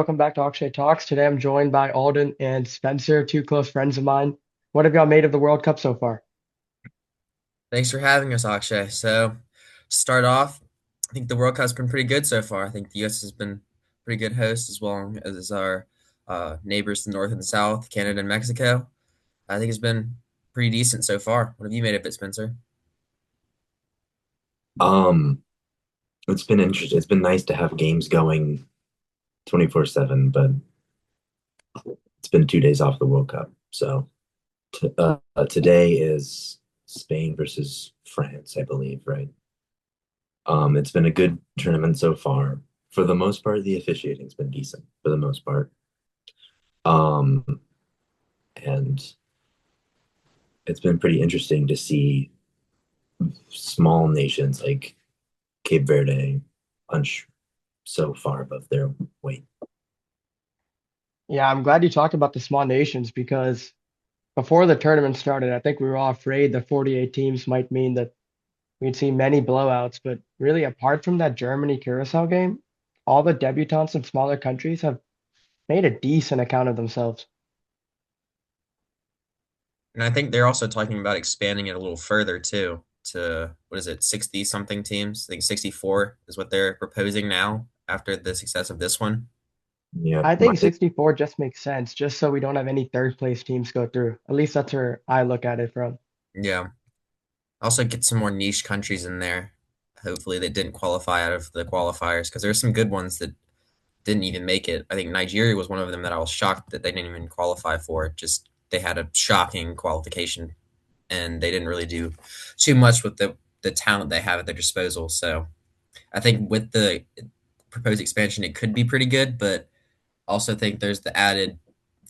Welcome back to Akshay Talks. Today I'm joined by Alden and Spencer, two close friends of mine. What have y'all made of the World Cup so far? Thanks for having us, Akshay. So, start off, I think the World Cup's been pretty good so far. I think the U.S. has been a pretty good host as well as our neighbors to the north and south, Canada and Mexico. I think it's been pretty decent so far. What have you made of it, Spencer? Um, it's been interesting. It's been nice to have games going 24/7, but it's been 2 days off the World Cup. So t today is Spain versus France, I believe, right? It's been a good tournament so far. For the most part, the officiating's been decent for the most part. Um, and it's been pretty interesting to see small nations like Cape Verde punch so far above their weight. Yeah, I'm glad you talked about the small nations because before the tournament started, I think we were all afraid the 48 teams might mean that we'd see many blowouts. But really, apart from that Germany-Curacao game, all the debutants in smaller countries have made a decent account of themselves. And I think they're also talking about expanding it a little further too to what is it, 60 something teams? I think 64 is what they're proposing now after the success of this one. Yeah, I think 64 just makes sense, just so we don't have any third place teams go through. At least that's where I look at it from. Yeah. Also get some more niche countries in there. Hopefully they didn't qualify out of the qualifiers because there's some good ones that didn't even make it. I think Nigeria was one of them that I was shocked that they didn't even qualify for. Just they had a shocking qualification and they didn't really do too much with the talent they have at their disposal. So I think with the proposed expansion, it could be pretty good, but also think there's the added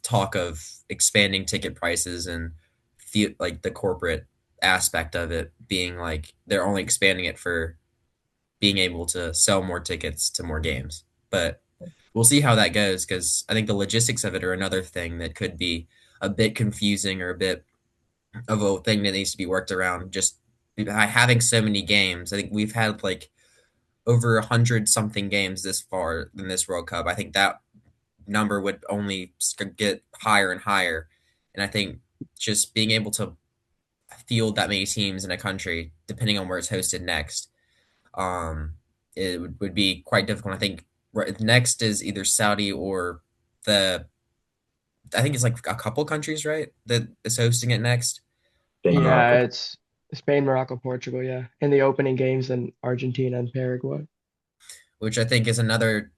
talk of expanding ticket prices and feel like the corporate aspect of it being like they're only expanding it for being able to sell more tickets to more games. But we'll see how that goes because I think the logistics of it are another thing that could be a bit confusing or a bit of a thing that needs to be worked around. Just by having so many games, I think we've had like over 100 something games this far in this World Cup. I think that number would only get higher and higher, and I think just being able to field that many teams in a country, depending on where it's hosted next, um, it would be quite difficult. I think next is either Saudi or the. I think it's like a couple countries, right, that is hosting it next. Spain, Yeah, Morocco. it's Spain, Morocco, Portugal, yeah. In the opening games, and Argentina and Paraguay. Which I think is another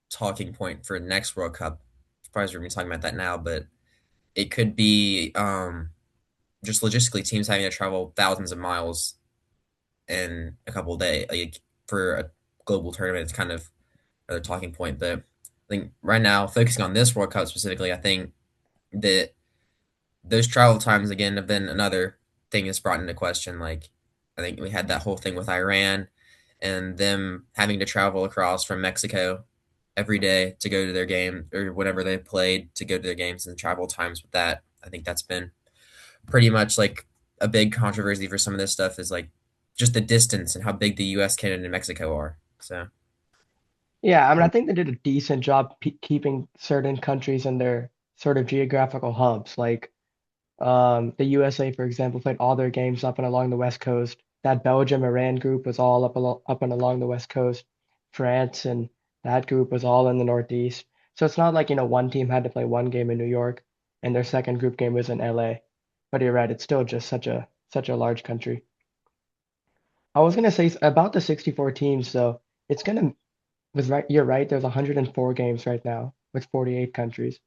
talking point for next World Cup. Surprised we're even talking about that now, but it could be just logistically teams having to travel thousands of miles in a couple of days, like for a global tournament. It's kind of another talking point, but I think right now, focusing on this World Cup specifically, I think that those travel times again have been another thing that's brought into question. Like, I think we had that whole thing with Iran and them having to travel across from Mexico every day to go to their game or whatever they played to go to their games and travel times with that. I think that's been pretty much like a big controversy for some of this stuff is like just the distance and how big the US, Canada, and Mexico are. So, Yeah, I mean, I think they did a decent job pe keeping certain countries in their sort of geographical hubs. Like the USA, for example, played all their games up and along the West Coast. That Belgium-Iran group was all up and along the West Coast. France and that group was all in the Northeast. So it's not like, one team had to play one game in New York and their second group game was in LA. But you're right, it's still just such a large country. I was gonna say about the 64 teams, though, it's gonna was right. You're right. There's 104 games right now with 48 countries.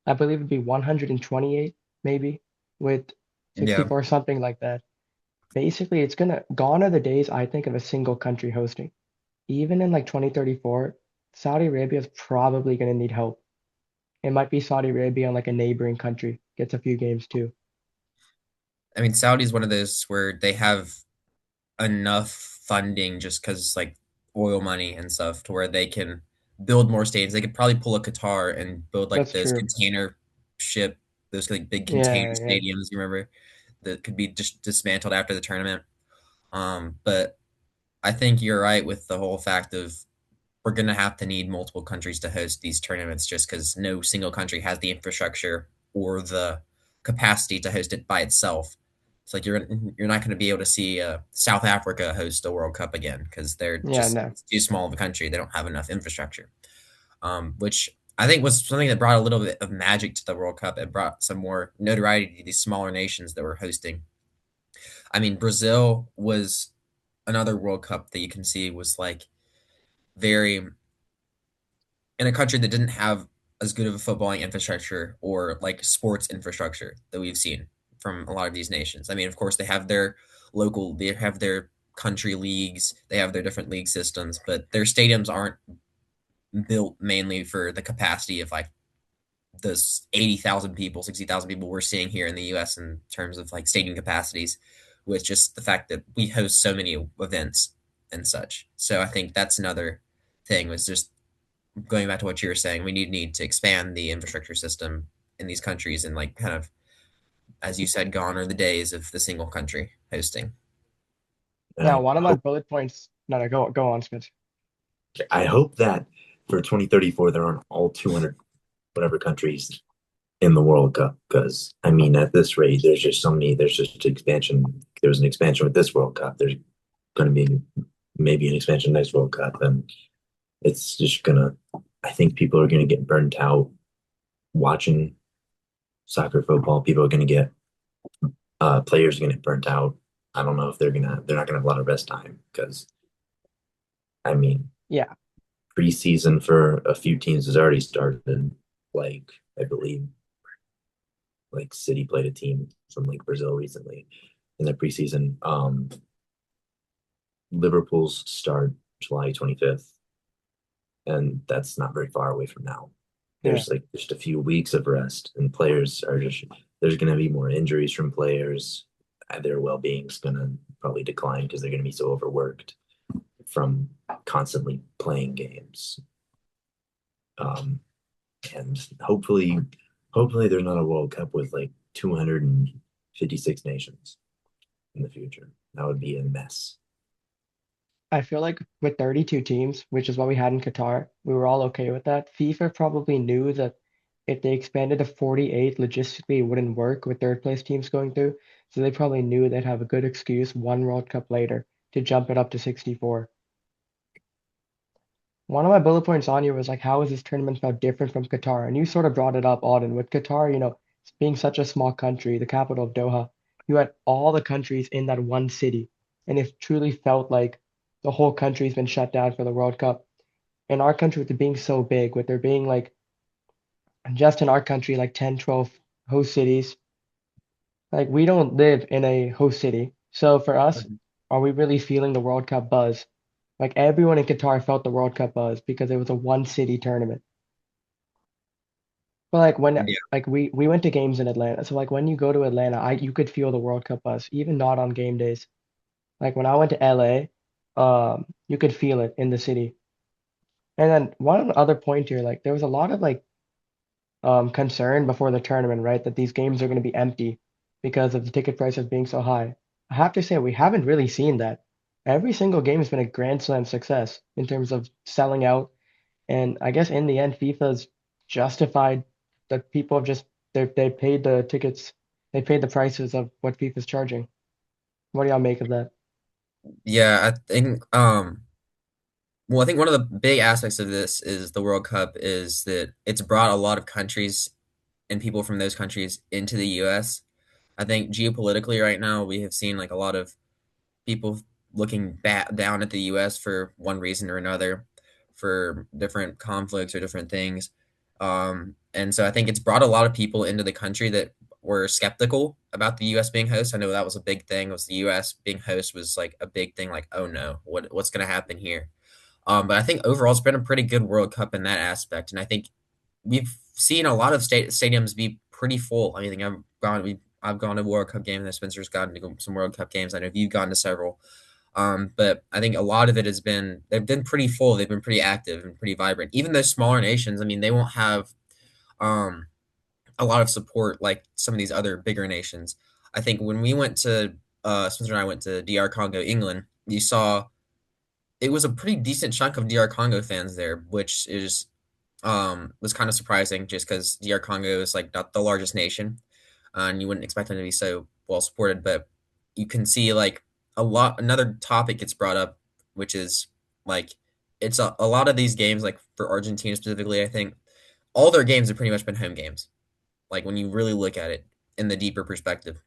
I believe it'd be 128 maybe with yeah. 64, something like that. Basically, it's gonna gone are the days I think of a single country hosting. Even in like 2034, Saudi Arabia is probably gonna need help. It might be Saudi Arabia and like a neighboring country gets a few games too. I mean, Saudi is one of those where they have enough funding just because like oil money and stuff to where they can build more stadiums. They could probably pull a Qatar and build like That's those true. container ship, those like big container Yeah, yeah. stadiums, you remember, that could be just dismantled after the tournament. But I think you're right with the whole fact of we're going to have to need multiple countries to host these tournaments just because no single country has the infrastructure or the capacity to host it by itself. It's like you're not going to be able to see South Africa host a World Cup again because they're Yeah, just no. it's too small of a country. They don't have enough infrastructure, which I think was something that brought a little bit of magic to the World Cup. It brought some more notoriety to these smaller nations that were hosting. I mean, Brazil was another World Cup that you can see was like very in a country that didn't have as good of a footballing infrastructure or like sports infrastructure that we've seen from a lot of these nations. I mean, of course, they have their country leagues, they have their different league systems, but their stadiums aren't built mainly for the capacity of like those 80,000 people, 60,000 people we're seeing here in the US in terms of like stadium capacities, with just the fact that we host so many events and such. So I think that's another thing was just going back to what you were saying, we need to expand the infrastructure system in these countries and like kind of, as you said, gone are the days of the single country hosting. And Yeah, one of my bullet points. No, no, go on, Spence. I hope that for 2034 there aren't all 200 whatever countries in the World Cup because I mean at this rate there's just so many there's just expansion there was an expansion with this World Cup there's going to be maybe an expansion next World Cup and it's just gonna I think people are going to get burnt out watching soccer football people are going to get players are going to get burnt out I don't know if they're not going to have a lot of rest time because I mean Yeah, preseason for a few teams has already started like I believe like City played a team from like Brazil recently in the preseason. Liverpool's start July 25th, and that's not very far away from now. yeah. There's like just a few weeks of rest, and players are just there's going to be more injuries from players. Their well being's going to probably decline because they're going to be so overworked from constantly playing games. Um, and hopefully there's not a World Cup with like 256 nations in the future. That would be a mess. I feel like with 32 teams, which is what we had in Qatar, we were all okay with that. FIFA probably knew that if they expanded to 48, logistically it wouldn't work with third place teams going through. So they probably knew they'd have a good excuse one World Cup later to jump it up to 64. One of my bullet points on here was like, how is this tournament now different from Qatar? And you sort of brought it up, Auden. With Qatar, being such a small country, the capital of Doha, you had all the countries in that one city. And it truly felt like the whole country's been shut down for the World Cup. In our country, with it being so big, with there being like, just in our country, like 10, 12 host cities, like we don't live in a host city. So for us, are we really feeling the World Cup buzz? Like everyone in Qatar felt the World Cup buzz because it was a one city tournament. But like when Yeah, like we went to games in Atlanta. So like when you go to Atlanta, I you could feel the World Cup buzz, even not on game days. Like when I went to LA, you could feel it in the city. And then one other point here, like there was a lot of like concern before the tournament, right? That these games are going to be empty because of the ticket prices being so high. I have to say we haven't really seen that. Every single game has been a Grand Slam success in terms of selling out. And I guess in the end, FIFA's justified that people have just they paid the tickets, they paid the prices of what FIFA's charging. What do y'all make of that? yeah. I think one of the big aspects of this is the World Cup is that it's brought a lot of countries and people from those countries into the U.S. I think geopolitically right now we have seen like a lot of people looking down at the U.S. for one reason or another, for different conflicts or different things. And so I think it's brought a lot of people into the country that were skeptical about the U.S. being host. I know that was a big thing. Was the U.S. being host was like a big thing. Like, oh no, what's going to happen here? But I think overall it's been a pretty good World Cup in that aspect, and I think we've seen a lot of stadiums be pretty full. I mean, I've gone to World Cup games, and Spencer's gotten to some World Cup games. I know you've gone to several. But I think a lot of it has been they've been pretty full. They've been pretty active and pretty vibrant. Even those smaller nations, I mean, they won't have um, a lot of support like some of these other bigger nations. I think when we went to Spencer and I went to DR Congo, England, you saw it was a pretty decent chunk of DR Congo fans there, which is was kind of surprising just because DR Congo is like not the largest nation, and you wouldn't expect them to be so well supported. But you can see like a lot. Another topic gets brought up, which is like it's a lot of these games, like for Argentina specifically. I think all their games have pretty much been home games. Like when you really look at it in the deeper perspective,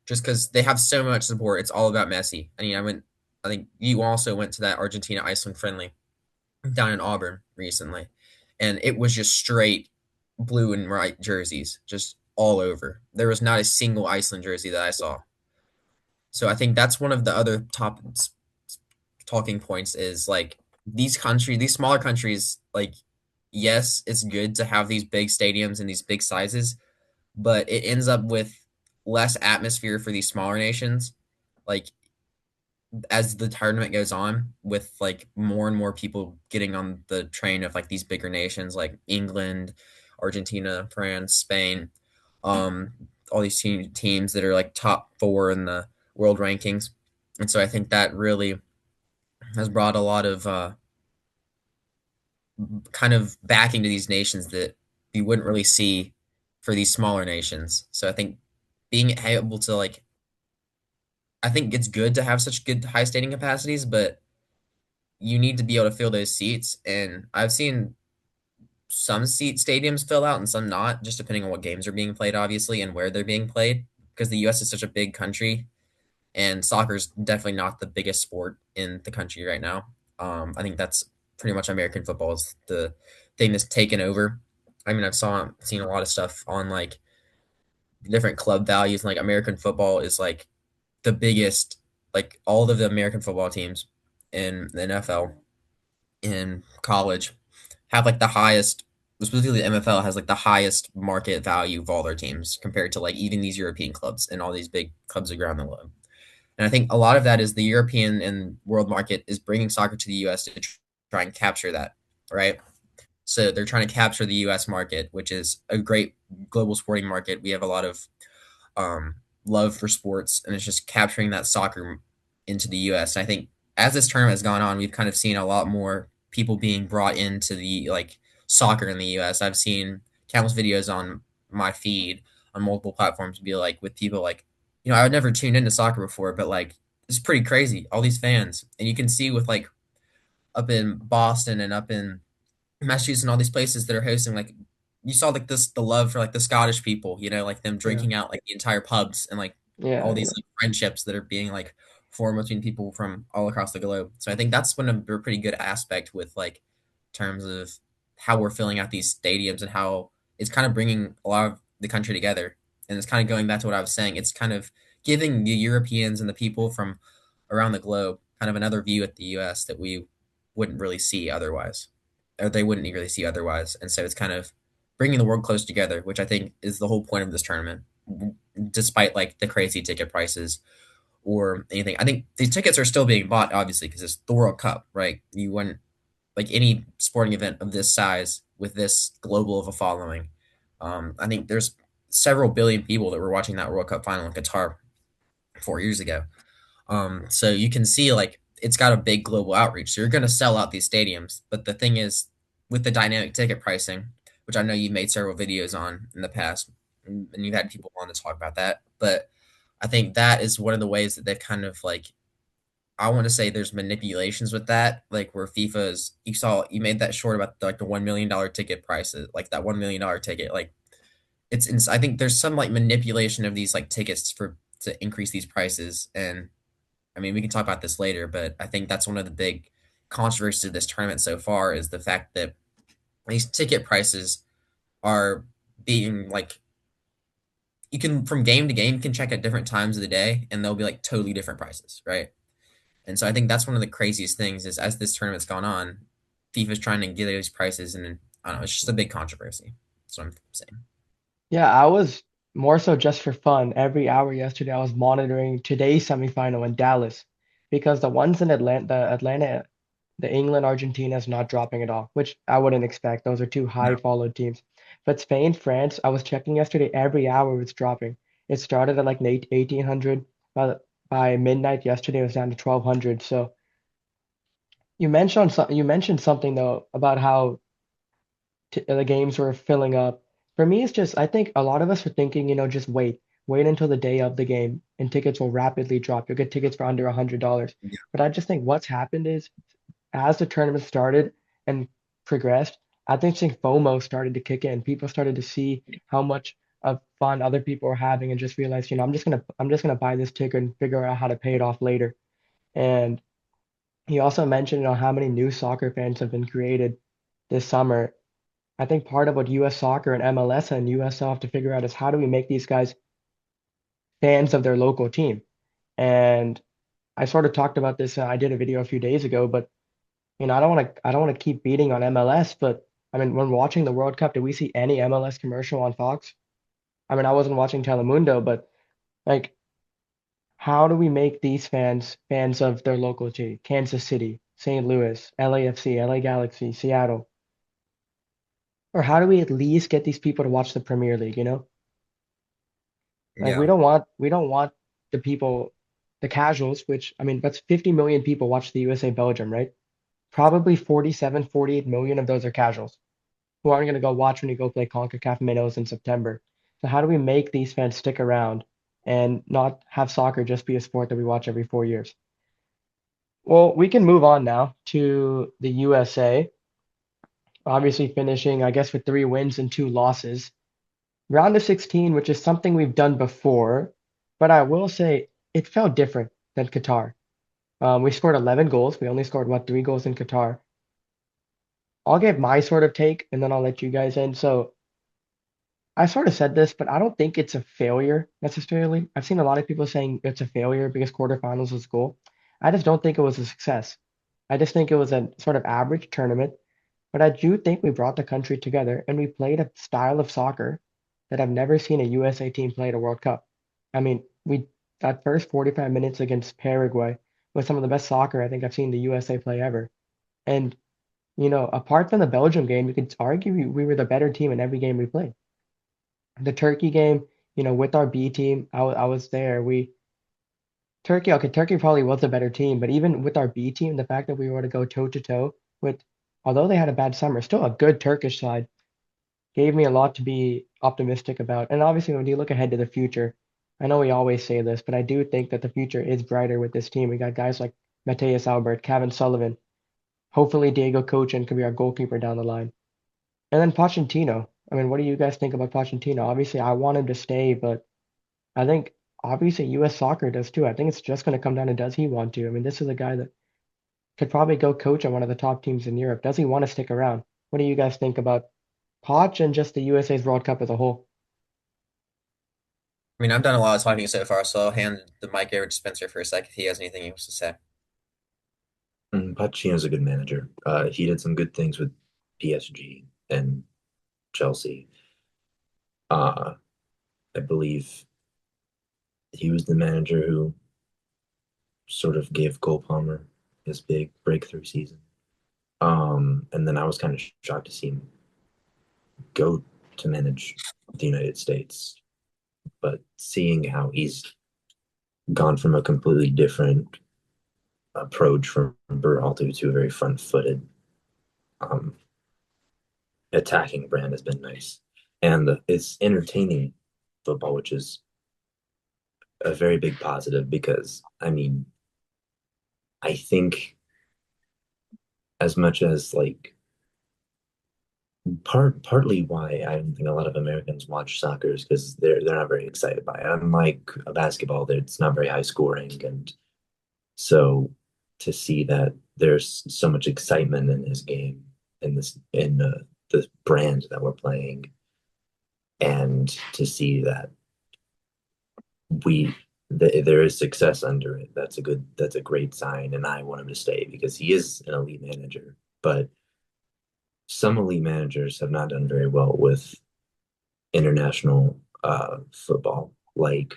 just because they have so much support, it's all about Messi. I mean, I went. I think you also went to that Argentina Iceland friendly down in Auburn recently, and it was just straight blue and white jerseys, just all over. There was not a single Iceland jersey that I saw. So I think that's one of the other top talking points is like these smaller countries, like yes, it's good to have these big stadiums and these big sizes, but it ends up with less atmosphere for these smaller nations. Like as the tournament goes on with like more and more people getting on the train of like these bigger nations like England, Argentina, France, Spain, um, all these teams that are like top four in the world rankings. And so I think that really has brought a lot of kind of backing to these nations that you wouldn't really see for these smaller nations. So I think being able to like, I think it's good to have such good high stadium capacities, but you need to be able to fill those seats. And I've seen some seat stadiums fill out and some not, just depending on what games are being played, obviously, and where they're being played. Because the US is such a big country and soccer is definitely not the biggest sport in the country right now. I think that's pretty much American football is the thing that's taken over. I mean, seen a lot of stuff on like different club values. Like American football is like the biggest, like all of the American football teams in the NFL in college have like the highest, specifically the MFL has like the highest market value of all their teams compared to like even these European clubs and all these big clubs around the globe. And I think a lot of that is the European and world market is bringing soccer to the US to try and capture that, right? So they're trying to capture the US market, which is a great global sporting market. We have a lot of um, love for sports, and it's just capturing that soccer into the U.S. And I think as this tournament has gone on, we've kind of seen a lot more people being brought into the like soccer in the U.S. I've seen countless videos on my feed on multiple platforms be like with people like, I would never tuned into soccer before, but like it's pretty crazy. All these fans, and you can see with like up in Boston and up in Massachusetts and all these places that are hosting like you saw like this the love for like the Scottish people, like them Yeah, drinking out like the entire pubs and like all yeah, these yeah. like friendships that are being like formed between people from all across the globe. So I think that's one of a pretty good aspect with like terms of how we're filling out these stadiums and how it's kind of bringing a lot of the country together. And it's kind of going back to what I was saying. It's kind of giving the Europeans and the people from around the globe kind of another view at the US that we wouldn't really see otherwise or they wouldn't really see otherwise. And so it's kind of bringing the world close together, which I think is the whole point of this tournament, despite like the crazy ticket prices or anything. I think these tickets are still being bought, obviously, because it's the World Cup, right? You wouldn't like any sporting event of this size with this global of a following. I think there's several billion people that were watching that World Cup final in Qatar 4 years ago. So you can see like it's got a big global outreach. So you're going to sell out these stadiums. But the thing is, with the dynamic ticket pricing, which I know you've made several videos on in the past, and you've had people on to talk about that. But I think that is one of the ways that they've kind of like, I want to say there's manipulations with that, like where FIFA is, you made that short about like the $1 million ticket prices, like that $1 million ticket. Like I think there's some like manipulation of these like tickets to increase these prices. And I mean, we can talk about this later, but I think that's one of the big controversies of this tournament so far is the fact that these ticket prices are being like you can from game to game you can check at different times of the day and they'll be like totally different prices, right? And so I think that's one of the craziest things is as this tournament's gone on, FIFA's trying to get those prices and I don't know, it's just a big controversy. That's what I'm saying. Yeah, I was more so just for fun. Every hour yesterday, I was monitoring today's semifinal in Dallas because the ones in the England, Argentina is not dropping at all, which I wouldn't expect. Those are two No. high followed teams. But Spain, France, I was checking yesterday, every hour it's dropping. It started at like 1800. By midnight yesterday, it was down to 1200. So you mentioned something though about how t the games were filling up. For me, it's just I think a lot of us are thinking, just wait until the day of the game, and tickets will rapidly drop. You'll get tickets for under $100. Yeah. But I just think what's happened is as the tournament started and progressed, I think FOMO started to kick in. People started to see how much of fun other people are having and just realized, I'm just gonna buy this ticket and figure out how to pay it off later. And he also mentioned, how many new soccer fans have been created this summer. I think part of what US soccer and MLS and USL have to figure out is how do we make these guys fans of their local team. And I sort of talked about this. I did a video a few days ago, but I don't want to keep beating on MLS. But I mean, when watching the World Cup, did we see any MLS commercial on Fox? I mean, I wasn't watching Telemundo, but like, how do we make these fans fans of their local team? Kansas City, St. Louis, LAFC, LA Galaxy, Seattle, or how do we at least get these people to watch the Premier League? Like we Yeah. don't want we don't want the people, the casuals, which I mean, that's 50 million people watch the USA Belgium, right? Probably 47, 48 million of those are casuals who aren't going to go watch when you go play CONCACAF minnows in September. So how do we make these fans stick around and not have soccer just be a sport that we watch every 4 years? Well, we can move on now to the USA, obviously finishing, I guess, with 3 wins and 2 losses. Round of 16, which is something we've done before, but I will say it felt different than Qatar. We scored 11 goals. We only scored, what, 3 goals in Qatar. I'll give my sort of take and then I'll let you guys in. So I sort of said this, but I don't think it's a failure necessarily. I've seen a lot of people saying it's a failure because quarterfinals was cool. I just don't think it was a success. I just think it was a sort of average tournament, but I do think we brought the country together and we played a style of soccer that I've never seen a USA team play at a World Cup. I mean, that first 45 minutes against Paraguay was some of the best soccer I think I've seen the USA play ever. And, apart from the Belgium game, you could argue we were the better team in every game we played. The Turkey game, with our B team, I was there. Okay, Turkey probably was a better team, but even with our B team, the fact that we were to go toe to toe with, although they had a bad summer, still a good Turkish side, gave me a lot to be optimistic about. And obviously, when you look ahead to the future, I know we always say this, but I do think that the future is brighter with this team. We got guys like Mateus Albert, Kevin Sullivan. Hopefully, Diego Cochin could be our goalkeeper down the line. And then Pochettino. I mean, what do you guys think about Pochettino? Obviously, I want him to stay, but I think obviously US soccer does too. I think it's just going to come down to does he want to? I mean, this is a guy that could probably go coach on one of the top teams in Europe. Does he want to stick around? What do you guys think about Poch and just the USA's World Cup as a whole? I mean, I've done a lot of talking so far, so I'll hand the mic over to Spencer for a sec if he has anything he wants to say. Pochettino's a good manager. He did some good things with PSG and Chelsea. Uh, I believe he was the manager who sort of gave Cole Palmer his big breakthrough season. And then I was kind of shocked to see him go to manage the United States. But seeing how he's gone from a completely different approach from Berhalter to a very front-footed um, attacking brand has been nice. And it's entertaining football, which is a very big positive because, I mean, I think as much as like partly why I don't think a lot of Americans watch soccer is because they're not very excited by it. Unlike a basketball, that it's not very high scoring, and so to see that there's so much excitement in this game, in the brand that we're playing, and to see that we there is success under it, that's a great sign, and I want him to stay because he is an elite manager. But some elite managers have not done very well with international football. Like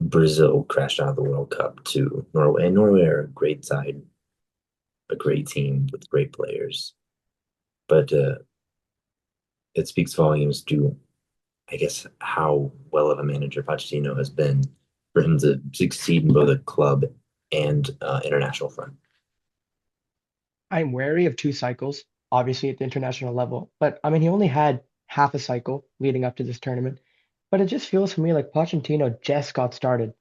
Brazil crashed out of the World Cup to Norway, and Norway are a great side, a great team with great players. But it speaks volumes to, I guess, how well of a manager Pochettino has been for him to succeed in both a club and international front. I'm wary of 2 cycles, obviously at the international level, but I mean he only had half a cycle leading up to this tournament. But it just feels for me like Pochettino just got started.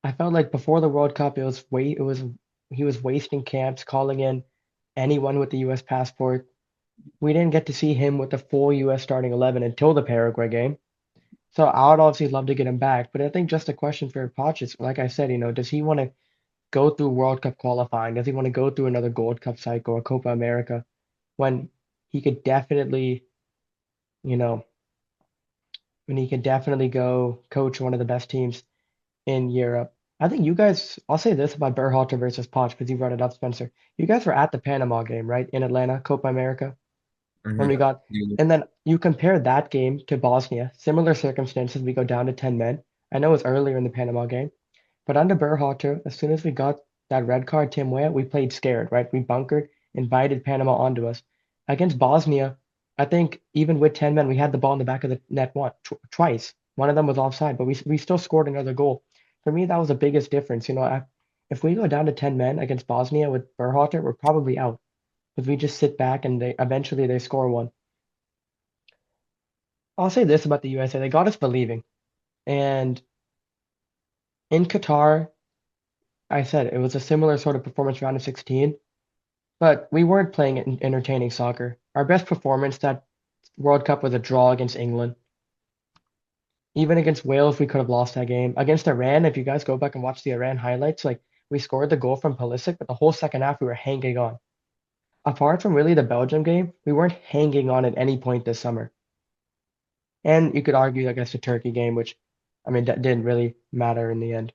I felt like before the World Cup, it was he was wasting camps, calling in anyone with the U.S. passport. We didn't get to see him with the full U.S. starting 11 until the Paraguay game. So I would obviously love to get him back, but I think just a question for Poch is, like I said, does he want to go through World Cup qualifying? Does he want to go through another Gold Cup cycle or Copa America when he could definitely, you know, when he could definitely go coach one of the best teams in Europe? I think you guys, I'll say this about Berhalter versus Poch because you brought it up, Spencer. You guys were at the Panama game, right? In Atlanta, Copa America, when we Mm-hmm. got, and then you compare that game to Bosnia, similar circumstances, we go down to 10 men. I know it was earlier in the Panama game. But under Berhalter, as soon as we got that red card, Tim Weah, we played scared, right? We bunkered, invited Panama onto us. Against Bosnia, I think even with 10 men, we had the ball in the back of the net twice. One of them was offside, but we still scored another goal. For me, that was the biggest difference. If we go down to 10 men against Bosnia with Berhalter, we're probably out because we just sit back and they score one. I'll say this about the USA, they got us believing. And in Qatar, I said it was a similar sort of performance round of 16. But we weren't playing entertaining soccer. Our best performance that World Cup was a draw against England. Even against Wales, we could have lost that game. Against Iran, if you guys go back and watch the Iran highlights, like we scored the goal from Pulisic, but the whole second half we were hanging on. Apart from really the Belgium game, we weren't hanging on at any point this summer. And you could argue against the Turkey game, which, I mean, that didn't really matter in the end.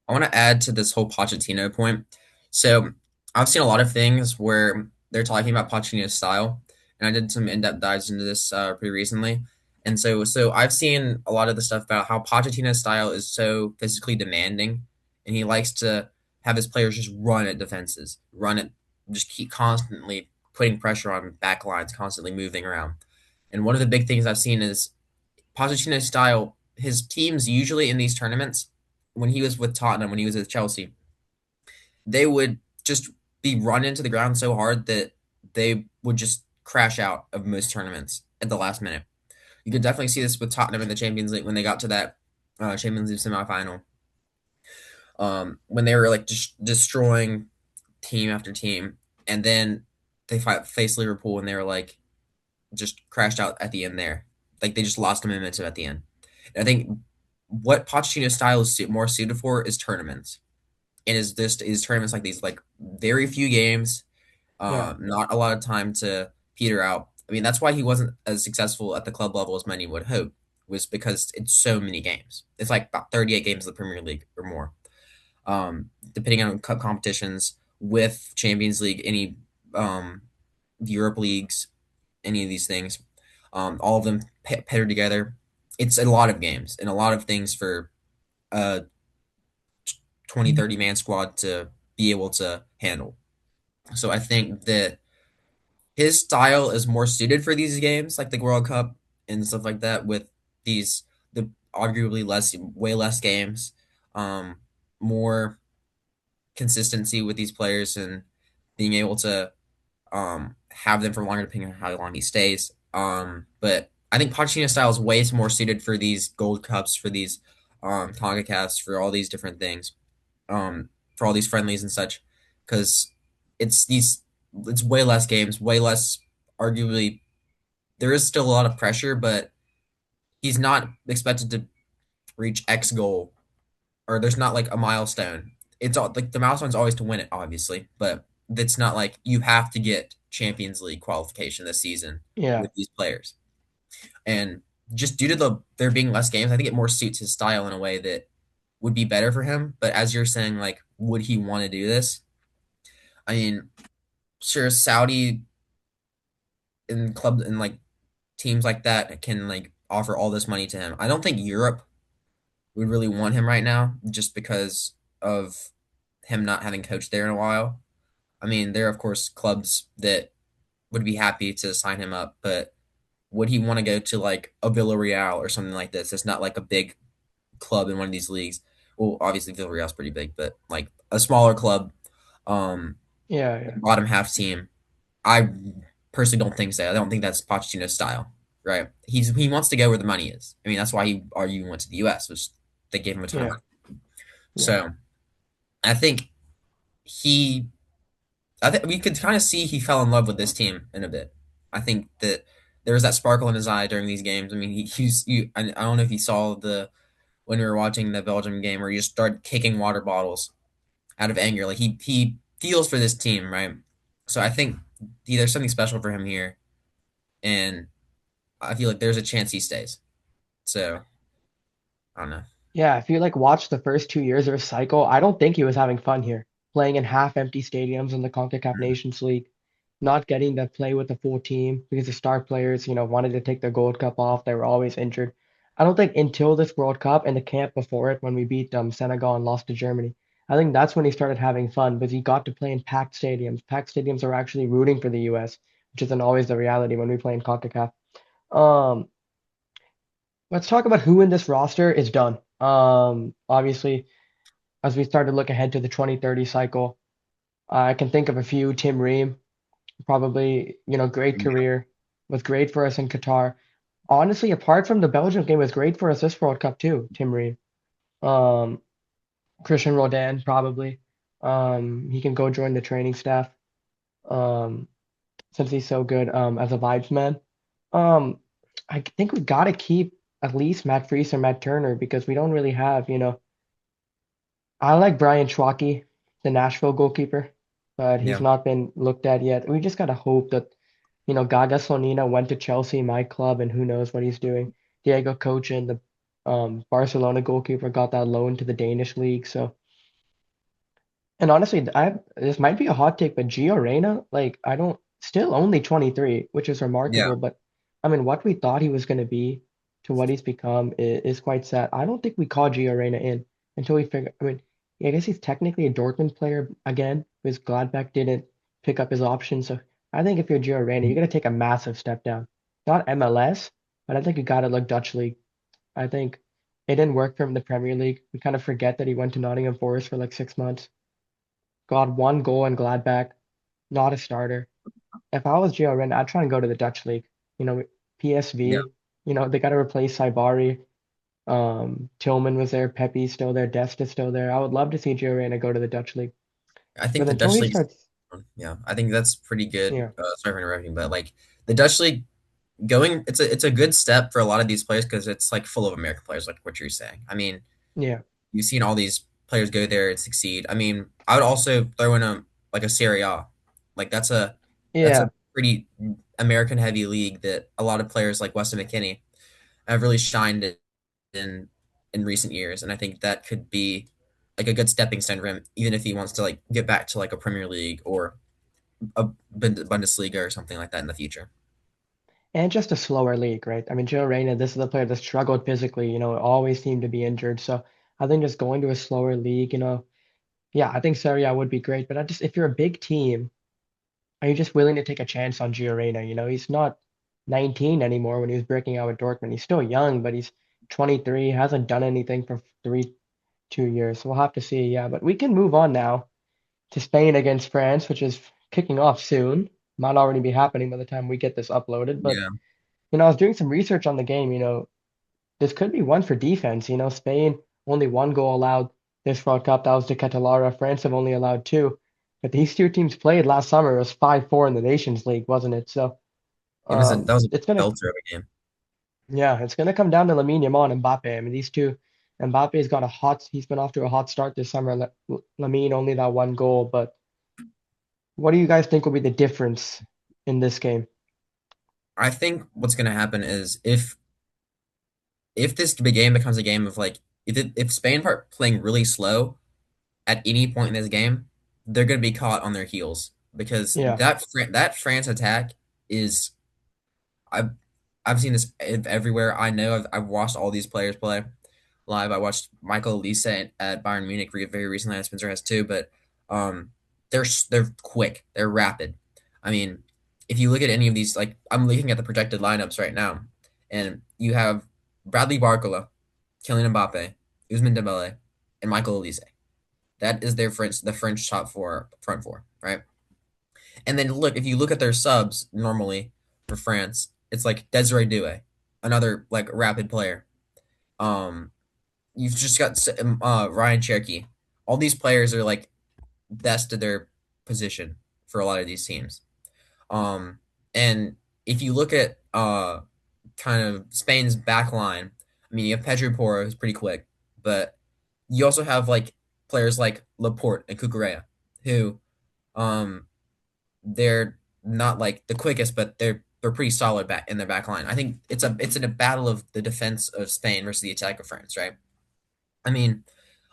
I want to add to this whole Pochettino point. So I've seen a lot of things where they're talking about Pochettino's style, and I did some in-depth dives into this pretty recently. And so I've seen a lot of the stuff about how Pochettino's style is so physically demanding, and he likes to have his players just run at defenses, run it, just keep constantly putting pressure on back lines, constantly moving around. And one of the big things I've seen is Pochettino's style. His teams usually in these tournaments, when he was with Tottenham, when he was with Chelsea, they would just be run into the ground so hard that they would just crash out of most tournaments at the last minute. You could definitely see this with Tottenham in the Champions League when they got to that Champions League semifinal. When they were like just destroying team after team, and then they faced Liverpool and they were like just crashed out at the end there. Like they just lost momentum at the end. And I think what Pochettino's style is more suited for is tournaments. And is tournaments like these, like very few games, Yeah, not a lot of time to peter out. I mean, that's why he wasn't as successful at the club level as many would hope, was because it's so many games. It's like about 38 games of the Premier League or more. Depending on cup competitions with Champions League, any um, Europe leagues, any of these things, all of them paired together. It's a lot of games and a lot of things for a 20, 30 man squad to be able to handle. So I think that his style is more suited for these games, like the World Cup and stuff like that, with the arguably way less games, um, more consistency with these players and being able to have them for longer depending on how long he stays. But I think Pochettino's style is way more suited for these Gold Cups, for these CONCACAFs, for all these different things, for all these friendlies and such, because it's these it's way less games, way less. Arguably, there is still a lot of pressure, but he's not expected to reach X goal, or there's not like a milestone. It's all like the milestone's always to win it, obviously, but it's not like you have to get Champions League qualification this season yeah, with these players. And just due to there being less games, I think it more suits his style in a way that would be better for him. But as you're saying, like, would he want to do this? I mean, sure, Saudi and club and like teams like that can like offer all this money to him. I don't think Europe would really want him right now just because of him not having coached there in a while. I mean, there are of course clubs that would be happy to sign him up, but would he want to go to like a Villarreal or something like this? It's not like a big club in one of these leagues. well, obviously Villarreal's pretty big, but like a smaller club, Yeah, yeah, bottom half team. I personally don't think so. I don't think that's Pochettino's style, right? He wants to go where the money is. I mean, that's why he arguably went to the U.S., which they gave him a ton of yeah, money. yeah. So I think he, I think we could kind of see he fell in love with this team in a bit. I think that there was that sparkle in his eye during these games. I mean, I don't know if you saw the when we were watching the Belgium game where he just started kicking water bottles out of anger. Like he feels for this team, right? So I think there's something special for him here, and I feel like there's a chance he stays. So I don't know. Yeah, if you like watch the first 2 years of his cycle, I don't think he was having fun here. Playing in half-empty stadiums in the CONCACAF Mm, Nations League, not getting to play with the full team because the star players, wanted to take their Gold Cup off. They were always injured. I don't think until this World Cup and the camp before it, when we beat Senegal and lost to Germany, I think that's when he started having fun because he got to play in packed stadiums. Packed stadiums are actually rooting for the US, which isn't always the reality when we play in CONCACAF. Um, let's talk about who in this roster is done. Obviously, as we start to look ahead to the 2030 cycle, I can think of a few. Tim Ream, probably, great yeah, career, was great for us in Qatar. Honestly, apart from the Belgium game, was great for us this World Cup too, Tim Ream. Um, Christian Roldan, probably. He can go join the training staff, um, since he's so good, as a vibes man. Um, I think we gotta keep at least Matt Freese or Matt Turner because we don't really have, I like Brian Schwacke, the Nashville goalkeeper, but he's yeah. not been looked at yet. We just gotta hope that, Gaga Slonina went to Chelsea, my club, and who knows what he's doing. Diego Kochen, the Barcelona goalkeeper, got that loan to the Danish league. So, and honestly, this might be a hot take, but Gio Reyna, like, I don't, still only 23, which is Yeah. remarkable. But I mean, what we thought he was going to be to what he's become is quite sad. I don't think we call Gio Reyna in until we figure. I mean, yeah, I guess he's technically a Dortmund player again, because Gladbach didn't pick up his option. So I think if you're Gio Reyna, you're going to take a massive step down. Not MLS, but I think you got to look Dutch league. I think it didn't work for him in the Premier League. We kind of forget that he went to Nottingham Forest for like 6 months, got one goal in Gladbach, not a starter. If I was Gio Reyna, I'd try and go to the Dutch league. Yeah. PSV, they got to replace Saibari. Tillman was there, Pepe's still there, Dest is still there. I would love to see Gio Reyna go to the Dutch league. I think But the until Dutch he league. starts, Yeah, I think that's pretty good. yeah, Sorry for interrupting, but like the Dutch league going, it's a good step for a lot of these players because it's like full of American players, like what you're saying. I mean, yeah, you've seen all these players go there and succeed. I mean, I would also throw in a like a Serie A, like that's a yeah. pretty American heavy league that a lot of players like Weston McKennie have really shined in in recent years, and I think that could be like a good stepping stone for him, even if he wants to like get back to like a Premier League or a Bundesliga or something like that in the future. And just a slower league, right? I mean, Gio Reyna, this is a player that struggled physically, always seemed to be injured. So I think just going to a slower league, yeah, I think Serie A would be great. But if you're a big team, are you just willing to take a chance on Gio Reyna? He's not 19 anymore when he was breaking out with Dortmund. He's still young, but he's 23, hasn't done anything for 2 years. So we'll have to see. Yeah, but we can move on now to Spain against France, which is kicking off soon. Might already be happening by the time we get this uploaded. But, Yeah, I was doing some research on the game. This could be one for defense. Spain only one goal allowed this World Cup. That was to Catalara. France have only allowed two. But these two teams played last summer. It was 5-4 in the Nations League, wasn't it? So that was it's a gonna belter of a game. yeah, it's gonna come down to Lamine Yamal and Mbappe. I mean, these two, Mbappe's got he's been off to a hot start this summer. Lamine only that one goal, but what do you guys think will be the difference in this game? I think what's going to happen is if this big game becomes a game of like if Spain part playing really slow at any point in this game, they're going to be caught on their heels because Yeah, that France attack is I've I've seen this everywhere. I know I've watched all these players play live. I watched Michael Elise at Bayern Munich very recently, and Spencer has too. But um, they're quick, they're rapid. I mean, if you look at any of these, like I'm looking at the projected lineups right now, and you have Bradley Barcola, Kylian Mbappe, Ousmane Dembele. and Michael Elise. That is their the French top four front four, right? And then look, if you look at their subs normally for France, it's like Desiree Doué, another like rapid player. Um, you've just got Ryan Cherky. All these players are like best of their position for a lot of these teams. Um, and if you look at kind of Spain's back line, I mean, you have Pedro Porro, who's pretty quick, but you also have like players like Laporte and Cucurella, who um they're not like the quickest, but they're pretty solid back in their back line. I think it's in a battle of the defense of Spain versus the attack of France, right? I mean,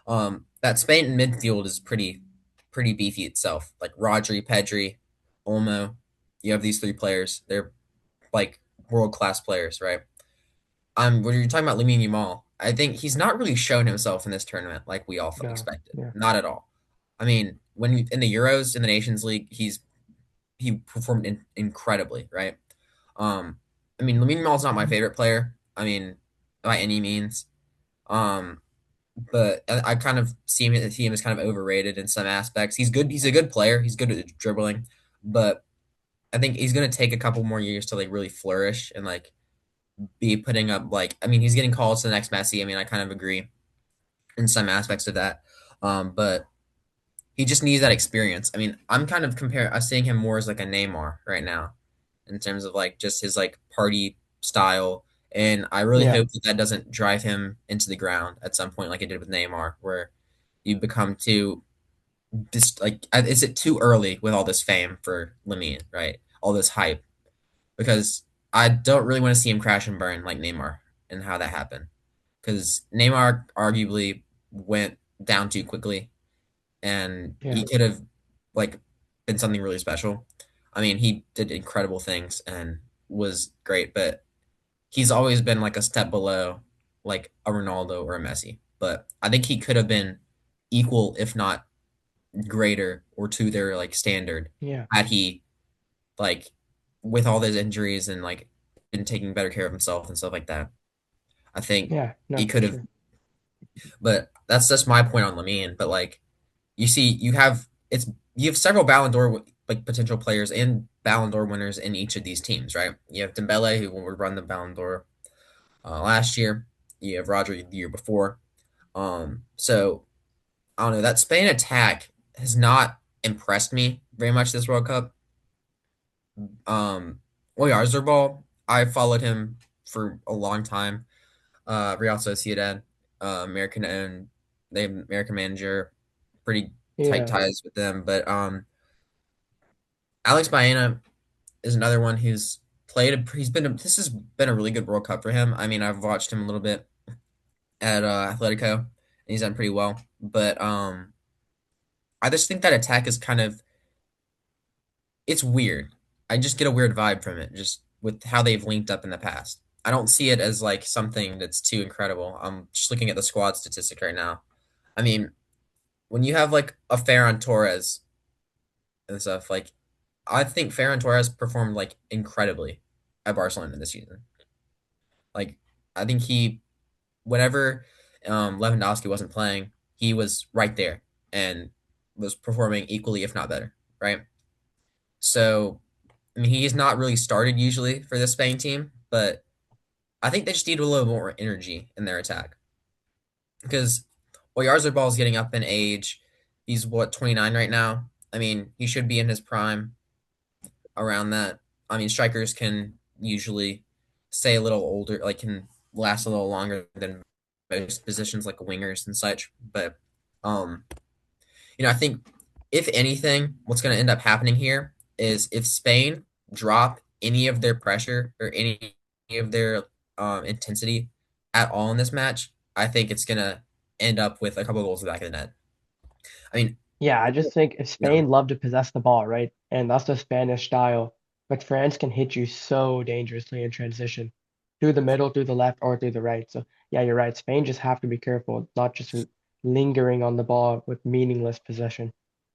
that Spain midfield is pretty beefy itself. Like Rodri, Pedri, Olmo, you have these three players. They're like world class players, right? When you're talking about Lamine Yamal, I think he's not really shown himself in this tournament like we all No, expected. yeah, Not at all. I mean, in the Euros, in the Nations League, he performed incredibly, right? Um, I mean, Lamine Yamal's not my favorite player. I mean, by any means. Um, but I kind of see him as kind of overrated in some aspects. He's good. He's a good player. He's good at dribbling, but I think he's gonna take a couple more years to like really flourish and like be putting up like. I mean, he's getting called to the next Messi. I mean, I kind of agree in some aspects of that. But he just needs that experience. I mean, I'm seeing him more as like a Neymar right now in terms of like just his like party style. And I really yeah, hope that that doesn't drive him into the ground at some point, like it did with Neymar, where you become too just like is it too early with all this fame for Lamine, right? All this hype because I don't really want to see him crash and burn like Neymar and how that happened because Neymar arguably went down too quickly and yeah, he could have like been something really special. I mean, he did incredible things and was great, but he's always been like a step below like a Ronaldo or a Messi. But I think he could have been equal, if not greater, or to their like standard yeah, had he like with all those injuries and like been taking better care of himself and stuff like that. I think yeah. No, he for could have, sure. but that's just my point on Lamine. But like you see, you have several Ballon d'Or like potential players and Ballon d'Or winners in each of these teams, right? You have Dembele who would run the Ballon d'Or last year. You have Rodri the year before. So I don't know. That Spain attack has not impressed me very much this World Cup. Um, Oyarzabal, I followed him for a long time. Real Sociedad, American owned, they have American manager, pretty tight Yeah, ties with them. But Alex Baena is another one who's played. This has been a really good World Cup for him. I mean, I've watched him a little bit at Atletico, and he's done pretty well. But I just think that attack is kind of it's weird. I just get a weird vibe from it, just with how they've linked up in the past. I don't see it as like something that's too incredible. I'm just looking at the squad statistic right now. I mean, when you have like a Ferran Torres and stuff, like I think Ferran Torres performed like incredibly at Barcelona this season. Like I think whenever Lewandowski wasn't playing, he was right there and was performing equally, if not better, right? So I mean, he's not really started usually for the Spain team, but I think they just need a little more energy in their attack because Oyarzabal is getting up in age. He's what 29 right now. I mean, he should be in his prime around that. I mean, strikers can usually stay a little older, like can last a little longer than most positions like wingers and such. But um, I think if anything, what's going to end up happening here is if Spain drop any of their pressure or any of their intensity at all in this match, I think it's going to end up with a couple of goals in the back of the net. I mean, yeah. I just think if yeah, Spain love to possess the ball, right, and that's the Spanish style, but France can hit you so dangerously in transition, through the middle, through the left, or through the right. So yeah, you're right. Spain just have to be careful, not just lingering on the ball with meaningless possession.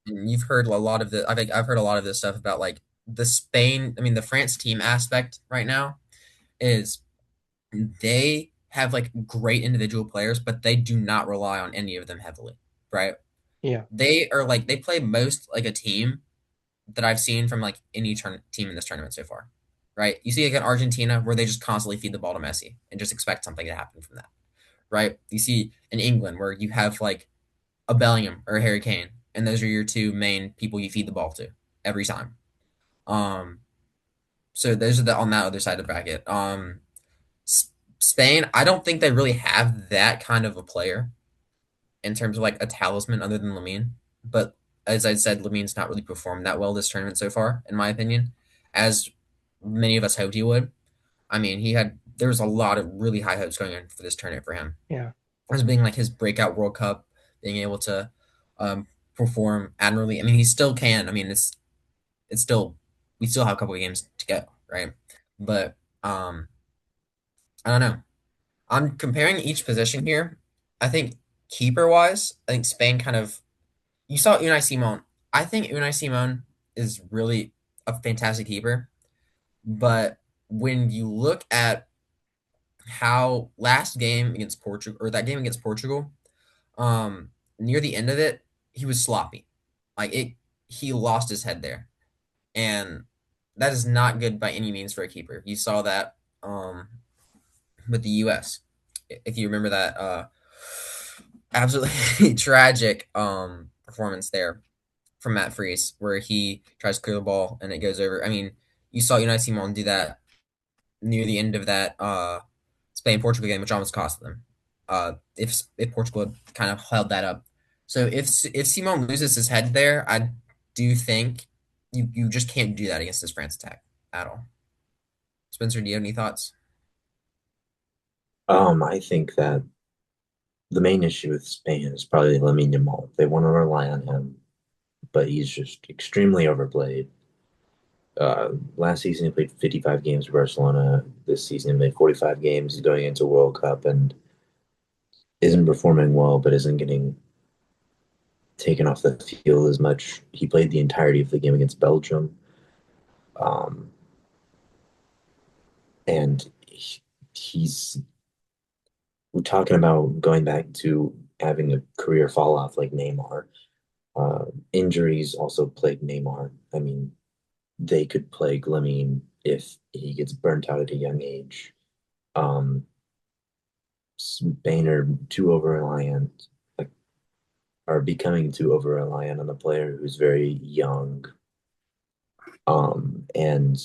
you've heard a lot of the. I think I've heard a lot of this stuff about like the Spain. I mean, the France team aspect right now is they have like great individual players, but they do not rely on any of them heavily, right? Yeah, They are like they play most like a team that I've seen from like any team in this tournament so far, right? You see like in Argentina where they just constantly feed the ball to Messi and just expect something to happen from that, right? You see in England where you have like a Bellingham or a Harry Kane, and those are your two main people you feed the ball to every time. Um, so those are the on that other side of the bracket. Spain, I don't think they really have that kind of a player in terms of like a talisman other than Lamine. But as I said, Lamine's not really performed that well this tournament so far, in my opinion, as many of us hoped he would. I mean, there was a lot of really high hopes going in for this tournament for him. yeah. As being like his breakout World Cup, being able to um, perform admirably. I mean, he still can. I mean, it's still we still have a couple of games to go, right? But I don't know. I'm comparing each position here. I think keeper wise, I think Spain kind of you saw Unai Simon. I think Unai Simon is really a fantastic keeper, but when you look at how last game against Portugal or that game against Portugal, near the end of it, he was sloppy. Like it he lost his head there. And that is not good by any means for a keeper. You saw that with the US. If you remember that absolutely tragic performance there from Matt Freese, where he tries to clear the ball and it goes over. I mean, you saw United Simon do that near the end of that Spain Portugal game, which almost cost them. If Portugal had kind of held that up, so if Simon loses his head there, I do think you just can't do that against this France attack at all. Spencer, do you have any thoughts? I think that the main issue with Spain is probably Lamine Yamal. They want to rely on him, but he's just extremely overplayed. Last season he played 55 games for Barcelona. This season he played 45 games. He's going into World Cup and isn't performing well, but isn't getting taken off the field as much. He played the entirety of the game against Belgium, um, and he's we're talking about going back to having a career fall off like Neymar. Injuries also plague Neymar. I mean, they could plague Lamine if he gets burnt out at a young age. Um, Spain are too over reliant, like, are becoming too over reliant on a player who's very young. And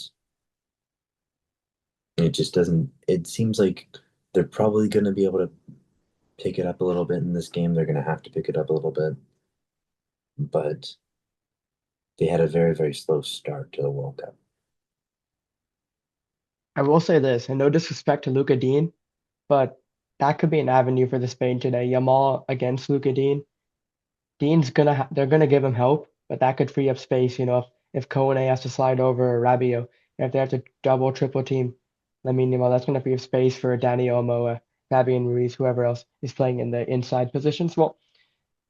it just doesn't, it seems like they're probably going to be able to pick it up a little bit in this game. They're going to have to pick it up a little bit, but they had a very, very slow start to the World Cup. I will say this, and no disrespect to Luca Dean, but that could be an avenue for the Spain today. Yamal against Luca Dean. They're gonna give him help, but that could free up space. If Kone has to slide over or Rabiot, if they have to double, triple team Lamine Yamal, that's gonna free up space for Dani Olmo, Fabian Ruiz, whoever else is playing in the inside positions. Well,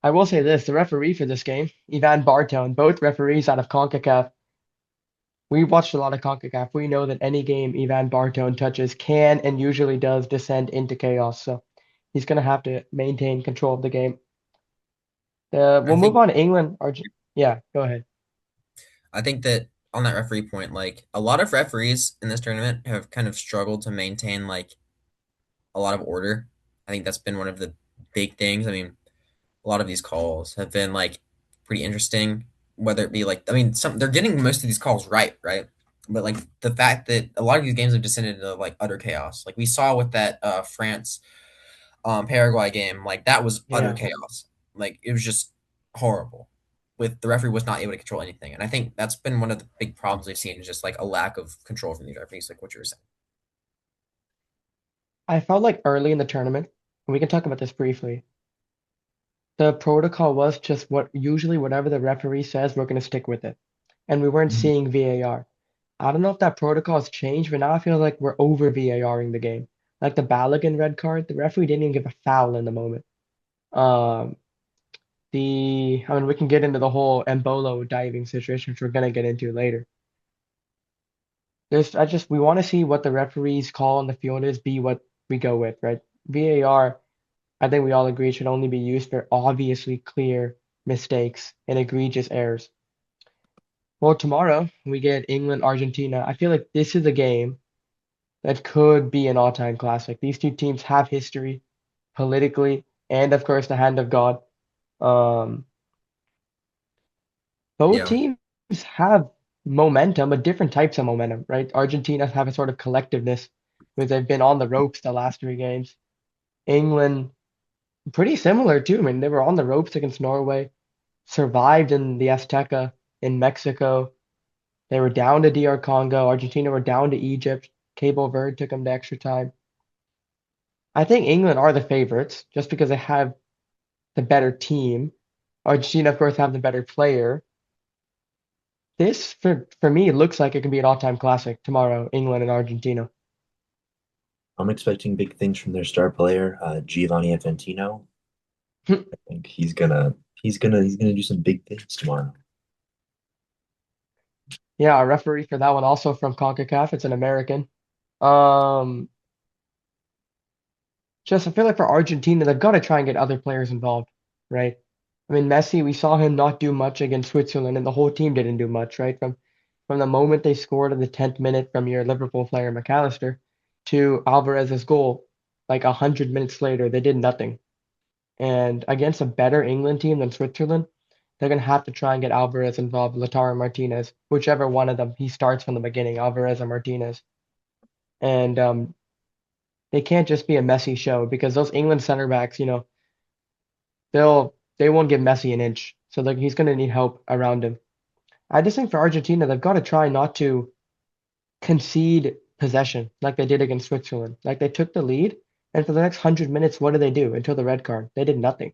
I will say this: the referee for this game, Ivan Bartone, both referees out of CONCACAF. We watched a lot of CONCACAF. We know that any game Ivan Bartone touches can and usually does descend into chaos. So he's gonna have to maintain control of the game. I We'll move think on to England. Yeah, go ahead. I think that on that referee point, like a lot of referees in this tournament have kind of struggled to maintain like a lot of order. I think that's been one of the big things. I mean, a lot of these calls have been like pretty interesting. Whether it be like, I mean, some they're getting most of these calls right, right? But like the fact that a lot of these games have descended into like utter chaos, like we saw with that France Paraguay game, like that was utter Yeah, chaos. Like it was just horrible. With the referee was not able to control anything, and I think that's been one of the big problems we've seen is just like a lack of control from these referees, like what you were saying. I felt like early in the tournament, and we can talk about this briefly. The protocol was just whatever the referee says, we're going to stick with it. And we weren't Mhm. seeing VAR. I don't know if that protocol has changed, but now I feel like we're over VARing the game. Like the Balogun red card, the referee didn't even give a foul in the moment. Um, I mean, we can get into the whole Embolo diving situation, which we're gonna get into later. We want to see what the referees call on the field is, be what we go with, right? VAR, I think we all agree, should only be used for obviously clear mistakes and egregious errors. Well, tomorrow we get England, Argentina. I feel like this is a game that could be an all-time classic. These two teams have history politically, and of course the hand of God. Um, both Yeah. teams have momentum, but different types of momentum, right? Argentina have a sort of collectiveness because they've been on the ropes the last three games. England, pretty similar too. I mean, they were on the ropes against Norway, survived in the Azteca in Mexico. They were down to DR Congo. Argentina were down to Egypt. Cabo Verde took them to extra time. I think England are the favorites just because they have the better team. Argentina, of course, have the better player. This, for me, looks like it can be an all-time classic tomorrow, England and Argentina. I'm expecting big things from their star player, Giovanni Infantino. I think he's gonna do some big things tomorrow. Yeah, our referee for that one also from CONCACAF. It's an American. Um, just I feel like for Argentina, they've got to try and get other players involved, right? I mean, Messi, we saw him not do much against Switzerland, and the whole team didn't do much, right? From the moment they scored in the 10th minute from your Liverpool player McAllister to Alvarez's goal, like 100 minutes later, they did nothing. And against a better England team than Switzerland, they're gonna have to try and get Alvarez involved, Lautaro Martinez, whichever one of them he starts from the beginning, Alvarez or Martinez. And they can't just be a messy show because those England center backs, they won't give Messi an inch. So like he's gonna need help around him. I just think for Argentina, they've got to try not to concede possession like they did against Switzerland. Like they took the lead, and for the next 100 minutes, what did they do until the red card? They did nothing.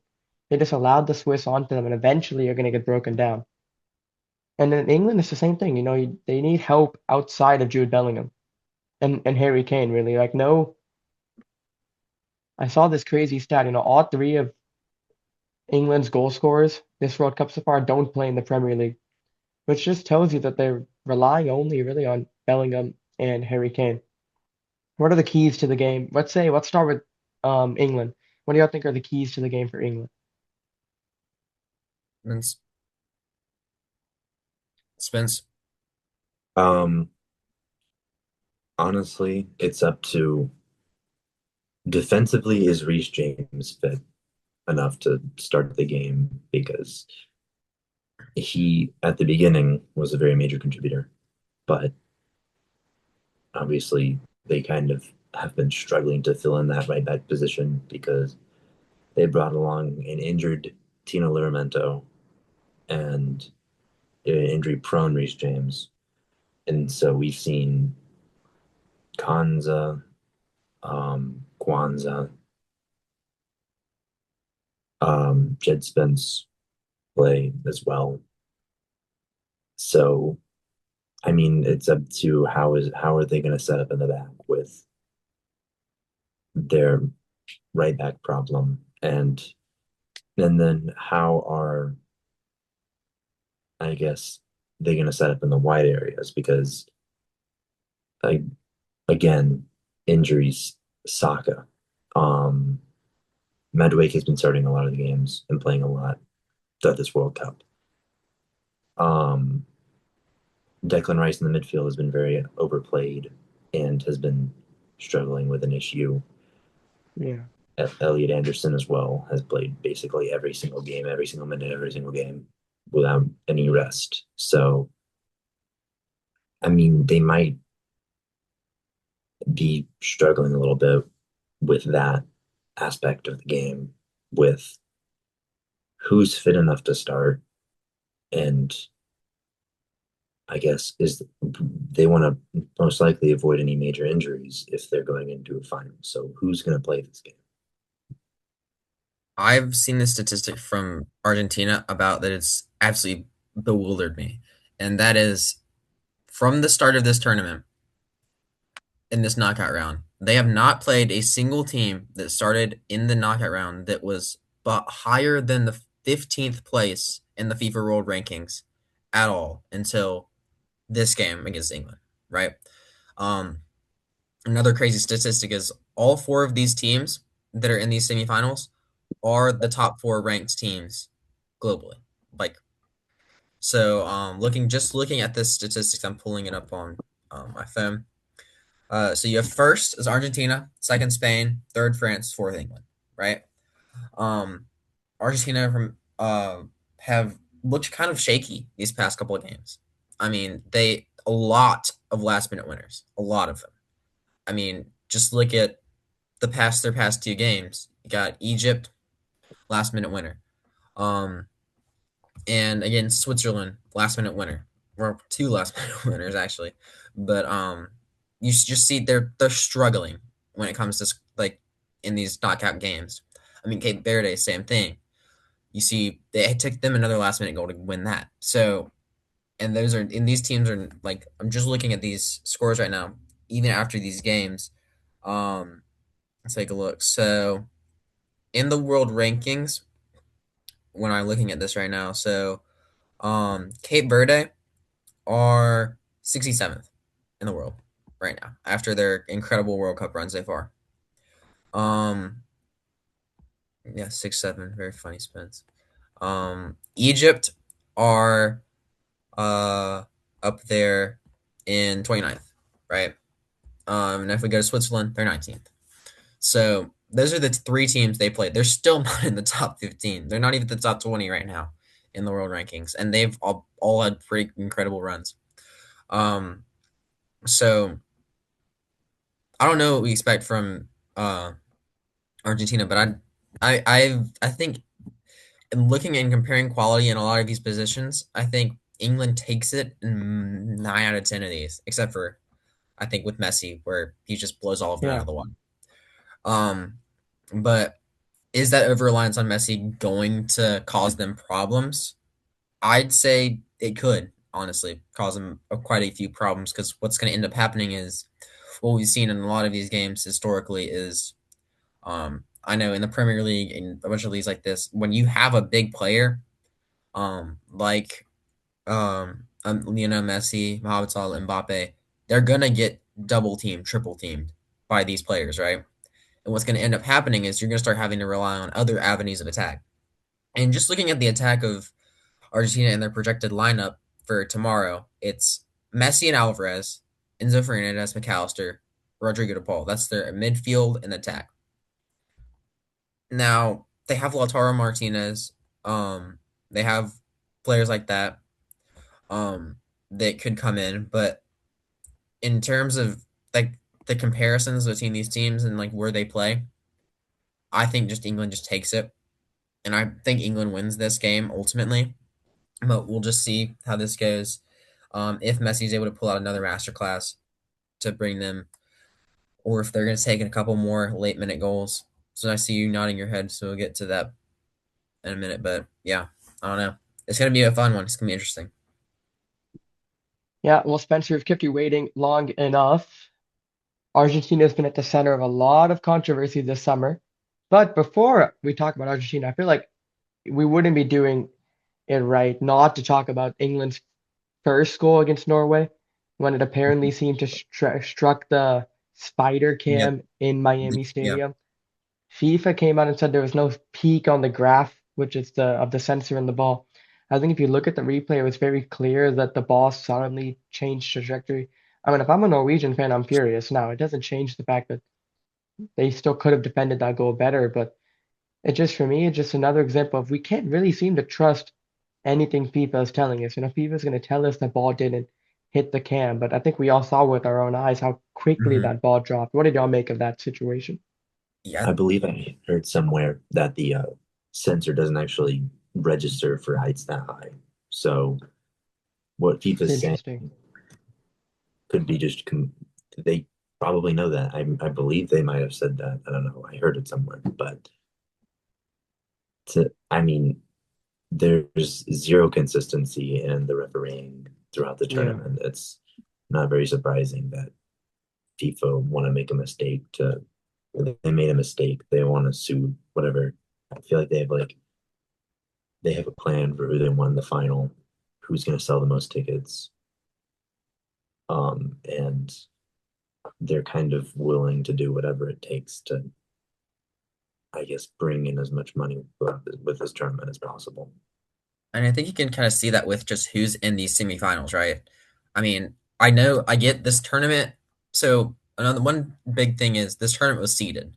They just allowed the Swiss onto them, and eventually you're going to get broken down. And in England, it's the same thing. They need help outside of Jude Bellingham and Harry Kane, really. Like, no, I saw this crazy stat. All three of England's goal scorers this World Cup so far don't play in the Premier League, which just tells you that they're relying only really on Bellingham and Harry Kane. What are the keys to the game? Let's start with England. What do y'all think are the keys to the game for England? Spence. Spence. Um, Honestly, it's up to defensively, is Reece James fit enough to start the game because he at the beginning was a very major contributor, but obviously they kind of have been struggling to fill in that right back position because they brought along an injured Tino Livramento and an injury prone Reece James. And so we've seen Kanza, Kwanzaa, Jed Spence play as well. So I mean, it's up to how are they going to set up in the back with their right back problem, and then how are I guess they going to set up in the wide areas because like again injuries, Saka, um, Medwake has been starting a lot of the games and playing a lot throughout this World Cup. Um, Declan Rice in the midfield has been very overplayed and has been struggling with an issue. Yeah. Elliot Anderson as well has played basically every single game, every single minute, every single game without any rest. So, I mean, they might be struggling a little bit with that aspect of the game, with who's fit enough to start. And I guess is they want to most likely avoid any major injuries if they're going into a final. So, who's going to play this game? I've seen this statistic from Argentina about that it's absolutely bewildered me. And that is from the start of this tournament in this knockout round, they have not played a single team that started in the knockout round that was but higher than the 15th place in the FIFA World Rankings at all until this game against England, right? Um, Another crazy statistic is all four of these teams that are in these semifinals are the top four ranked teams globally. Like so, looking at this statistics, I'm pulling it up on my phone. So you have first is Argentina, second Spain, third France, fourth England, right? Um, Argentina have looked kind of shaky these past couple of games. I mean, they a lot of last minute winners, a lot of them. I mean, just look at their past two games. You got Egypt, last minute winner. Um, and again Switzerland, last minute winner. Or two last minute winners actually. But you just see they're struggling when it comes to like in these knockout games. I mean, Cape Verde, same thing. You see, it took them another last minute goal to win that. So, and those are, and these teams are like, I'm just looking at these scores right now, even after these games. Let's take a look. So, in the world rankings, when I'm looking at this right now, so Cape Verde are 67th in the world right now after their incredible World Cup run so far. Um, yeah, 6-7, very funny spins. Egypt are uh up there in 29th, right? And if we go to Switzerland, they're 19th. So those are the three teams they played. They're still not in the top 15. They're not even the top 20 right now in the world rankings, and they've all had pretty incredible runs. Um, so I don't know what we expect from uh Argentina, but I think in looking and comparing quality in a lot of these positions, I think England takes it in 9 out of 10 of these, except for I think with Messi, where he just blows all of them out Yeah. of the water. Um, but is that over reliance on Messi going to cause them problems? I'd say it could honestly cause them quite a few problems because what's going to end up happening is what we've seen in a lot of these games historically is I know in the Premier League and a bunch of leagues like this, when you have a big player, like Lionel Messi, Mohamed Salah, Mbappe, they're gonna get double teamed, triple teamed by these players, right? And what's gonna end up happening is you're gonna start having to rely on other avenues of attack. And just looking at the attack of Argentina and their projected lineup for tomorrow, it's Messi and Alvarez, Enzo Fernandez, McAllister, Rodrigo De Paul. That's their midfield and attack. Now they have Lautaro Martinez. They have players like that that could come in, but in terms of like the comparisons between these teams and like where they play, I think just England just takes it, and I think England wins this game ultimately. But we'll just see how this goes. If Messi's able to pull out another masterclass to bring them, or if they're going to take a couple more late minute goals. So I see you nodding your head, so we'll get to that in a minute. But yeah, I don't know. It's gonna be a fun one. It's gonna be interesting. Yeah, well, Spencer, we've kept you waiting long enough. Argentina has been at the center of a lot of controversy this summer. But before we talk about Argentina, I feel like we wouldn't be doing it right not to talk about England's first goal against Norway when it apparently seemed to struck the spider Yep. cam in Miami Yeah. Stadium. FIFA came out and said there was no peak on the graph, which is the of the sensor in the ball. I think if you look at the replay, it was very clear that the ball suddenly changed trajectory. I mean, if I'm a Norwegian fan, I'm furious now. It doesn't change the fact that they still could have defended that goal better, but it just for me, it's just another example of we can't really seem to trust anything FIFA is telling us. FIFA is going to tell us the ball didn't hit the cam, but I think we all saw with our own eyes how quickly Hmm. that ball dropped. What did y'all make of that situation? Yeah. I believe I heard somewhere that the sensor doesn't actually register for heights that high. So what It's FIFA's saying interesting. could be just they probably know that. I believe they might have said that. I don't know. I heard it somewhere, but I mean, there's zero consistency in the refereeing throughout the Yeah. tournament. It's not very surprising that FIFA want to make a mistake to they made a mistake. They want to sue whatever. I feel like they have a plan for who they want in the final, who's going to sell the most tickets, and they're kind of willing to do whatever it takes to I guess, bring in as much money with this tournament as possible. And I think you can kind of see that with just who's in these semifinals, right? I mean, I know I get this tournament. So another one big thing is this tournament was seeded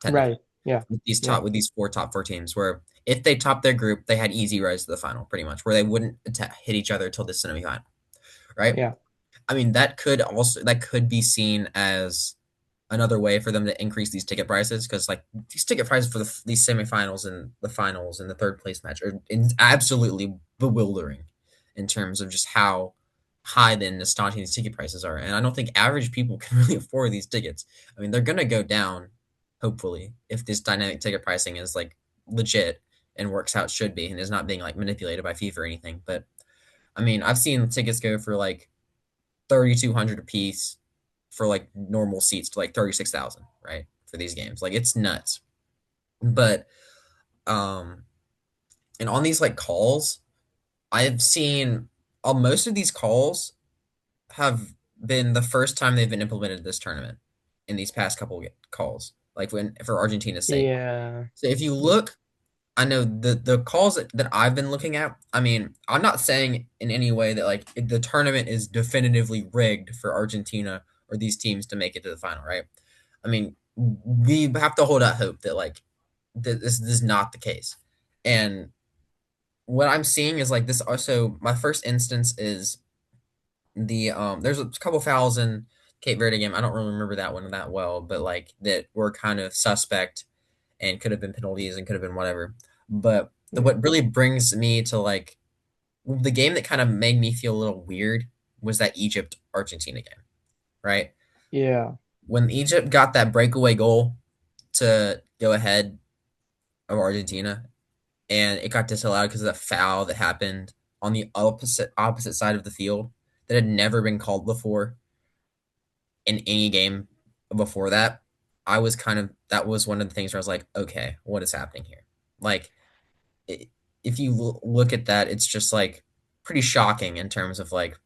technically Right. Yeah. with Yeah. these four top four teams. Where if they topped their group, they had easy rise to the final, pretty much, where they wouldn't hit each other till the semifinal, right? Yeah. I mean, that could be seen as another way for them to increase these ticket prices because like these ticket prices for these semifinals and the finals and the third place match are absolutely bewildering in terms of just how high then astonishing these ticket prices are. And I don't think average people can really afford these tickets. I mean, they're gonna go down, hopefully, if this dynamic ticket pricing is like legit and works how it should be and is not being like manipulated by FIFA or anything. But I mean, I've seen tickets go for like 3,200 a piece for like normal seats to like 36,000, right? For these games. Like it's nuts. But um and on these like calls, I've seen most of these calls have been the first time they've been implemented this tournament in these past couple calls, like when for Argentina's sake. Yeah. So if you Yeah. look, I know the calls that I've been looking at. I mean, I'm not saying in any way that like the tournament is definitively rigged for Argentina or these teams to make it to the final, right? I mean, we have to hold out hope that like this is not the case. And what I'm seeing is like this. Also, my first instance is there's a couple fouls in Cape Verde game. I don't really remember that one that well, but like that were kind of suspect and could have been penalties and could have been whatever. But Yeah. what really brings me to like the game that kind of made me feel a little weird was that Egypt Argentina game, right? Yeah. When Egypt got that breakaway goal to go ahead of Argentina, and it got disallowed because of the foul that happened on the opposite side of the field that had never been called before in any game before that. I was kind of that was one of the things where I was like, okay, what is happening here? Like, if you look at that, it's just like pretty shocking in terms of like,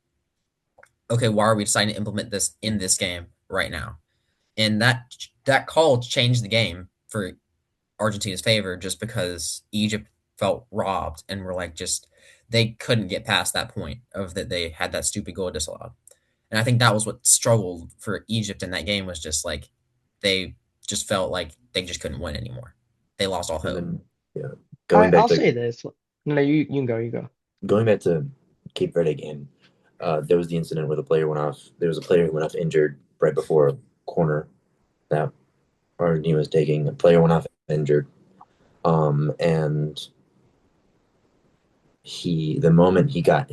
okay, why are we deciding to implement this in this game right now? And that call changed the game for Argentina's favor just because Egypt felt robbed and were like just they couldn't get past that point of that they had that stupid goal disallowed. And I think that was what struggled for Egypt in that game was just like they just felt like they just couldn't win anymore. They lost all And hope. then, yeah, I going back I'll to say this. No, you can go. You go. going back to Cape Verde game, there was the incident where the player went off. There was a player who went off injured right before a corner that Argentina was taking. A player went off injured, and the moment he got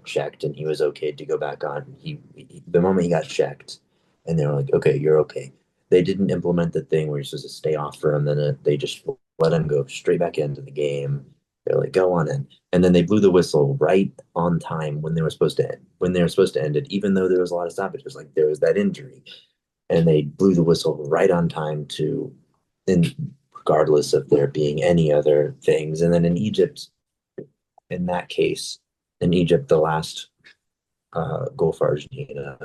checked and he was okay to go back on. The moment he got checked, and they were like, "Okay, you're okay." They didn't implement the thing where you're supposed to stay off for a minute. They just let him go straight back into the game. They're like, "Go on in," and then they blew the whistle right on time when they were supposed to end. When they were supposed to end it, even though there was a lot of stoppages, like there was that injury, and they blew the whistle right on time to, in regardless of there being any other things. And then in Egypt, in that case, in Egypt, the last goal for Argentina,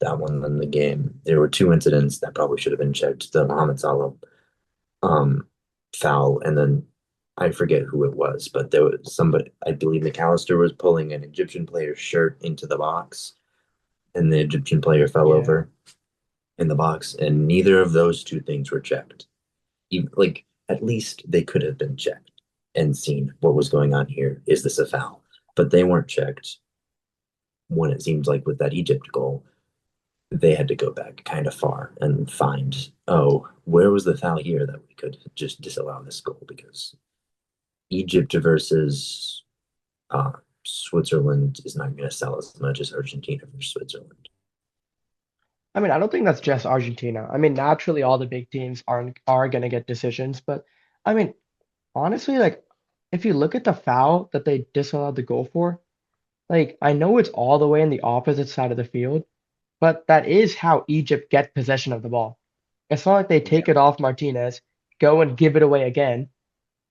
that one in the game, there were two incidents that probably should have been checked. The Mohamed Salah um, foul, and then I forget who it was, but there was somebody, I believe McAllister was pulling an Egyptian player's shirt into the box, and the Egyptian player fell Yeah. over in the box, and neither of those two things were checked. Even, like, at least they could have been checked and seen what was going on here. Is this a foul? But they weren't checked when it seems like with that Egypt goal, they had to go back kind of far and find, oh, where was the foul here that we could just disallow this goal because Egypt versus uh, Switzerland is not going to sell as much as Argentina versus Switzerland. I mean, I don't think that's just Argentina. I mean, naturally, all the big teams are gonna get decisions, but I mean, honestly, like if you look at the foul that they disallowed the goal for, like I know it's all the way in the opposite side of the field, but that is how Egypt get possession of the ball. It's not like they Yeah. take it off Martinez, go and give it away again,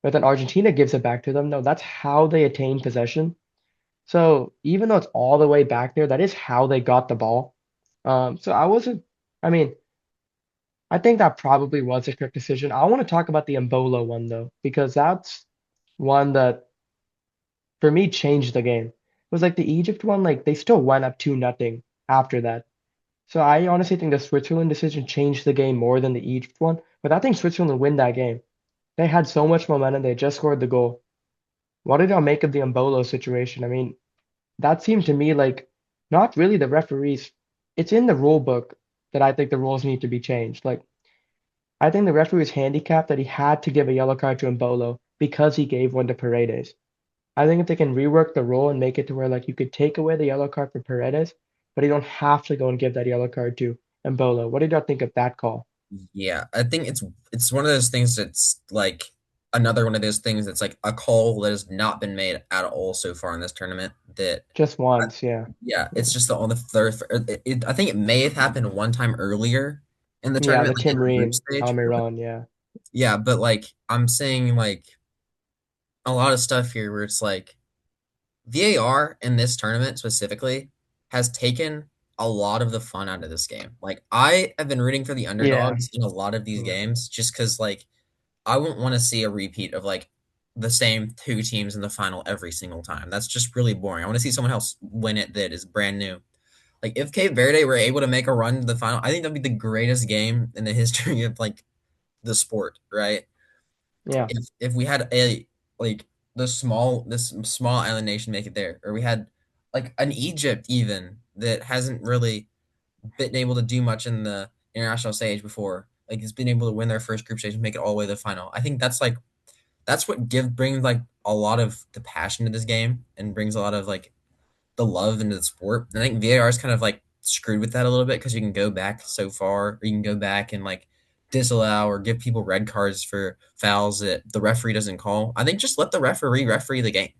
but then Argentina gives it back to them. No, that's how they attain possession. So even though it's all the way back there, that is how they got the ball. So I wasn't, I mean, I think that probably was a correct decision. I want to talk about the Embolo one though, because that's one that for me changed the game. It was like the Egypt one, like they still went up 2-0 after that. So I honestly think the Switzerland decision changed the game more than the Egypt one. But I think Switzerland win that game. They had so much momentum, they just scored the goal. What did y'all make of the Embolo situation? I mean, that seemed to me like not really the referees. It's in the rule book that I think the rules need to be changed. Like I think the referee was handicapped that he had to give a yellow card to Embolo because he gave one to Paredes. I think if they can rework the rule and make it to where like you could take away the yellow card for Paredes, but you don't have to go and give that yellow card to Embolo. What did y'all think of that call? Yeah, I think it's one of those things that's like another one of those things that's like a call that has not been made at all so far in this tournament. That Just once, yeah. yeah, it's just the on the third. I think it may have happened one time earlier in the Yeah, tournament, the like in Tim the group Ream, stage. Almiron, yeah. Yeah, but like I'm saying, like a lot of stuff here where it's like VAR in this tournament specifically has taken a lot of the fun out of this game. Like I have been rooting for the Yeah, underdogs in a lot of these games just because like I wouldn't want to see a repeat of like the same two teams in the final every single time. That's just really boring. I want to see someone else win it that is brand new. Like if Cape Verde were able to make a run to the final, I think that'd be the greatest game in the history of like the sport, right? yeah, If we had a like this small island nation make it there, or we had like an Egypt even that hasn't really been able to do much in the international stage before, like it's been able to win their first group stage and make it all the way to the final. I think that's what give brings like a lot of the passion to this game and brings a lot of like the love into the sport. And I think VAR is kind of like screwed with that a little bit because you can go back so far, or you can go back and like disallow or give people red cards for fouls that the referee doesn't call. I think just let the referee the game.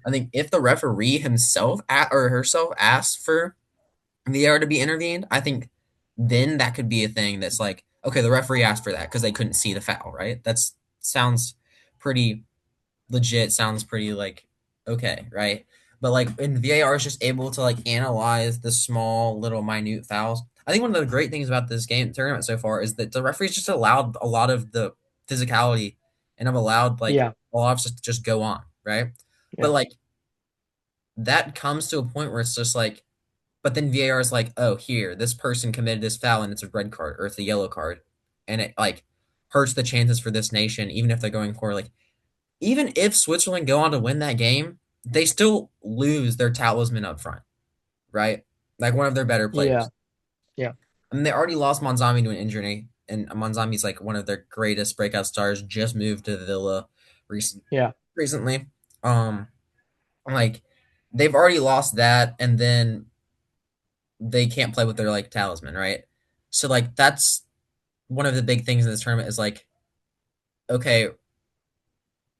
I think if the referee himself or herself asks for VAR to be intervened, I think then that could be a thing that's like, okay, the referee asked for that because they couldn't see the foul, right? That's sounds pretty legit, sounds pretty like okay, right? But like in VAR is just able to like analyze the small little minute fouls. I think one of the great things about this game tournament so far is that the referees just allowed a lot of the physicality and have allowed like yeah, a lot of stuff to just go on, right? But yeah, like that comes to a point where it's just like, but then VAR is like, oh, here, this person committed this foul and it's a red card or it's a yellow card. And it like hurts the chances for this nation, even if they're going for like even if Switzerland go on to win that game, they still lose their talisman up front, right? Like one of their better yeah, players. yeah, I mean, they already lost Monzami to an injury, and Monzami's like one of their greatest breakout stars. Just moved to Villa yeah, recently. Um, like they've already lost that, and then they can't play with their like talisman, right? So like that's one of the big things in this tournament is like, okay,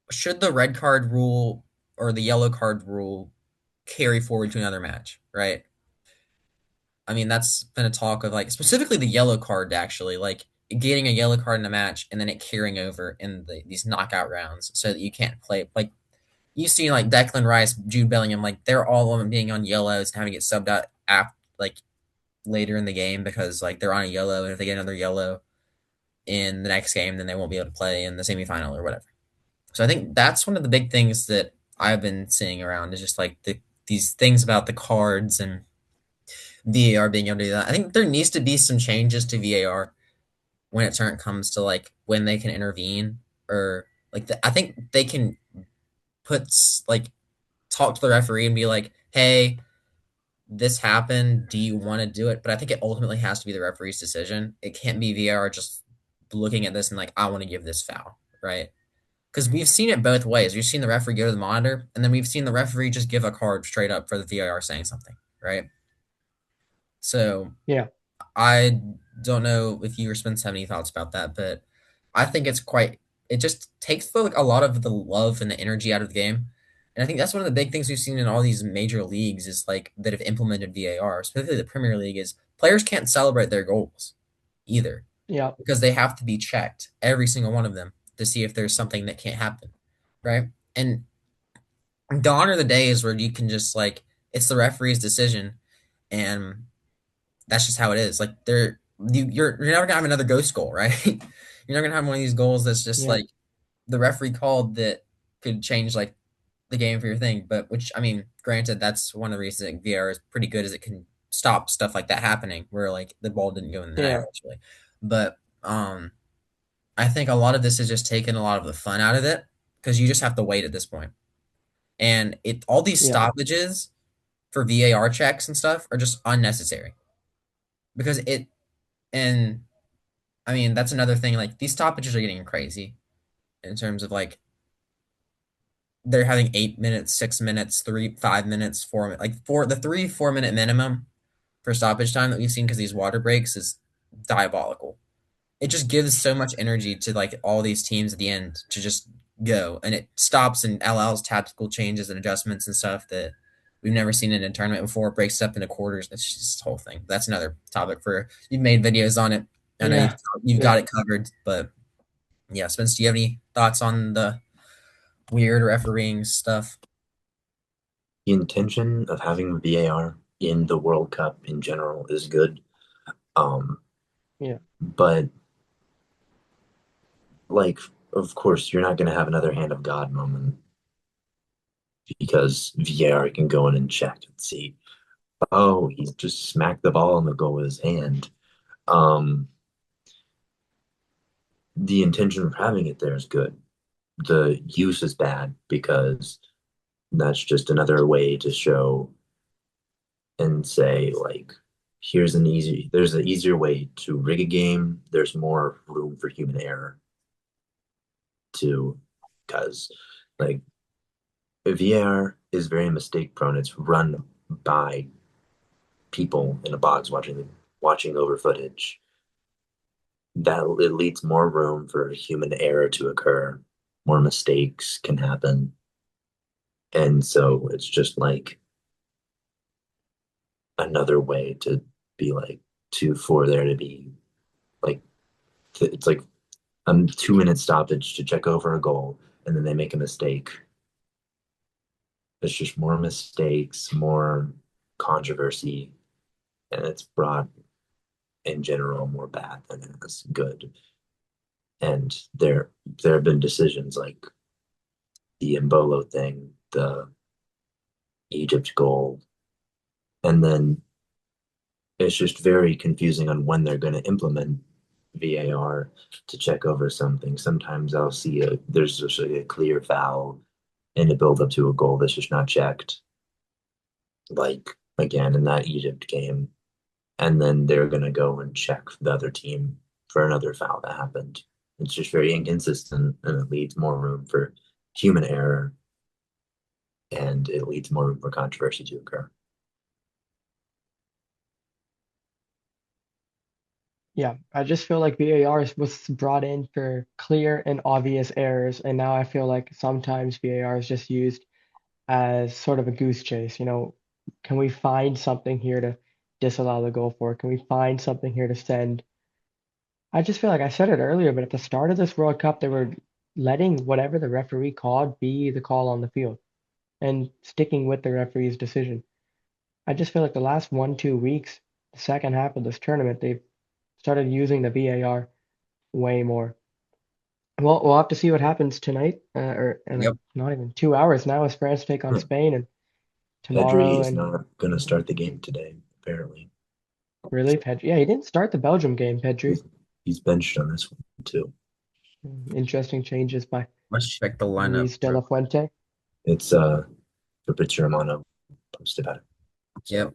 should the red card rule or the yellow card rule carry forward to another match, right? I mean, that's been a talk of like specifically the yellow card actually, like getting a yellow card in a match and then it carrying over in these knockout rounds so that you can't play. Like you see, like Declan Rice, Jude Bellingham, like they're all of them being on yellows and having to get subbed out after like later in the game because like they're on a yellow and if they get another yellow in the next game, then they won't be able to play in the semifinal or whatever. So I think that's one of the big things that I've been seeing around is just like these things about the cards and VAR being able to do that. I think there needs to be some changes to VAR when it comes to like when they can intervene or like I think they can put like talk to the referee and be like, "Hey, this happened. Do you want to do it?" But I think it ultimately has to be the referee's decision. It can't be VAR just looking at this and like, "I want to give this foul," right? Because we've seen it both ways. We've seen the referee go to the monitor, and then we've seen the referee just give a card straight up for the VAR saying something, right? So yeah, I don't know if you or Spence have any thoughts about that, but I think it's quite. It just takes like a lot of the love and the energy out of the game, and I think that's one of the big things we've seen in all these major leagues is like that have implemented VAR, specifically the Premier League, is players can't celebrate their goals either yeah, because they have to be checked every single one of them to see if there's something that can't happen, right? And gone are the days where you can just like it's the referee's decision and that's just how it is. Like you're never gonna have another ghost goal, right? You're never gonna have one of these goals that's just Yeah, like the referee called that could change like the game for your thing. But which I mean, granted, that's one of the reasons that VR is pretty good is it can stop stuff like that happening where like the ball didn't go in the net yeah, actually. But I think a lot of this is just taking a lot of the fun out of it because you just have to wait at this point. And it all these yeah, stoppages for VAR checks and stuff are just unnecessary because it and I mean that's another thing like these stoppages are getting crazy in terms of like they're having 8 minutes, 6 minutes, 3, 5 minutes, 4 minutes, like four the 3 4 minute minimum for stoppage time that we've seen because these water breaks is diabolical. It just gives so much energy to like all these teams at the end to just go and it stops and allows tactical changes and adjustments and stuff that we've never seen in a tournament before. It breaks up into quarters. It's just this whole thing. That's another topic for you've made videos on it. I know yeah, you've yeah. got it covered, but yeah, Spence, do you have any thoughts on the weird refereeing stuff? The intention of having VAR in the World Cup in general is good. Um, Yeah. but like, of course, you're not going to have another hand of God moment because VAR can go in and check and see, oh, he's just smacked the ball in the goal with his hand. Um, the intention of having it there is good. The use is bad because that's just another way to show and say, like, there's an easier way to rig a game. There's more room for human error too, because like VAR is very mistake prone. It's run by people in a box watching over footage. That it leaves more room for human error to occur. More mistakes can happen. And so it's just like another way to be like for there to be like it's like a 2 minute stoppage to check over a goal and then they make a mistake. It's just more mistakes, more controversy, and it's brought in general more bad than it is good. And there have been decisions like the Embolo thing, the Egypt goal, and then it's just very confusing on when they're going to implement VAR to check over something. Sometimes I'll see there's just a clear foul in the build up to a goal that's just not checked. Like again in that Egypt game, and then they're gonna go and check the other team for another foul that happened. It's just very inconsistent, and it leaves more room for human error, and it leads more room for controversy to occur. Yeah, I just feel like VAR was brought in for clear and obvious errors, and now I feel like sometimes VAR is just used as sort of a goose chase. Can we find something here to disallow the goal for? Can we find something here to send? I just feel like I said it earlier, but at the start of this World Cup, they were letting whatever the referee called be the call on the field and sticking with the referee's decision. I just feel like the last 1, 2 weeks, the second half of this tournament, they've started using the VAR way more. Well, we'll have to see what happens tonight, or in like Yep. not even 2 hours now, as France take on Huh. Spain, and Pedri tomorrow. is And not going to start the game today, apparently. really, Pedri. Yeah, he didn't start the Belgium game, Pedri. He's, he's benched on this one too. Interesting changes by Let's check the lineup Luis de real la quick. Fuente. It's Fabrizio Romano posted about it. Yep.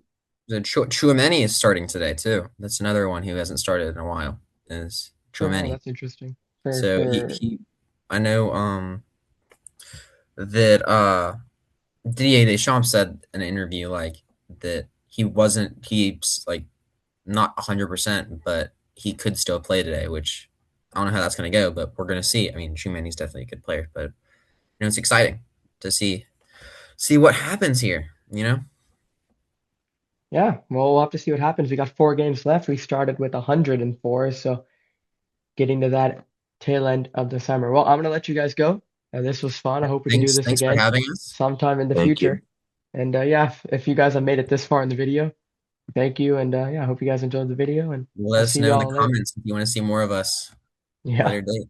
So The Chouameni is starting today too. That's another one who hasn't started in a while. Is Oh, Chouameni. that's interesting. For So for he I know that Didier Deschamps said in an interview like that he's like not 100%, but he could still play today, which I don't know how that's going to go, but we're going to see. I mean, Schumann, definitely a good player, but it's exciting to see what happens here. Yeah, well, we'll have to see what happens. We got 4 games left. We started with 104, so getting to that tail end of the summer. Well, I'm gonna let you guys go. This was fun. I hope we can do this Thanks for again having us. sometime in the thank you. future. And yeah, if you guys have made it this far in the video, Thank you, and yeah, I hope you guys enjoyed the video, and Let I'll us see you know in the all later. comments if you want to see more of us at a Yeah. later date.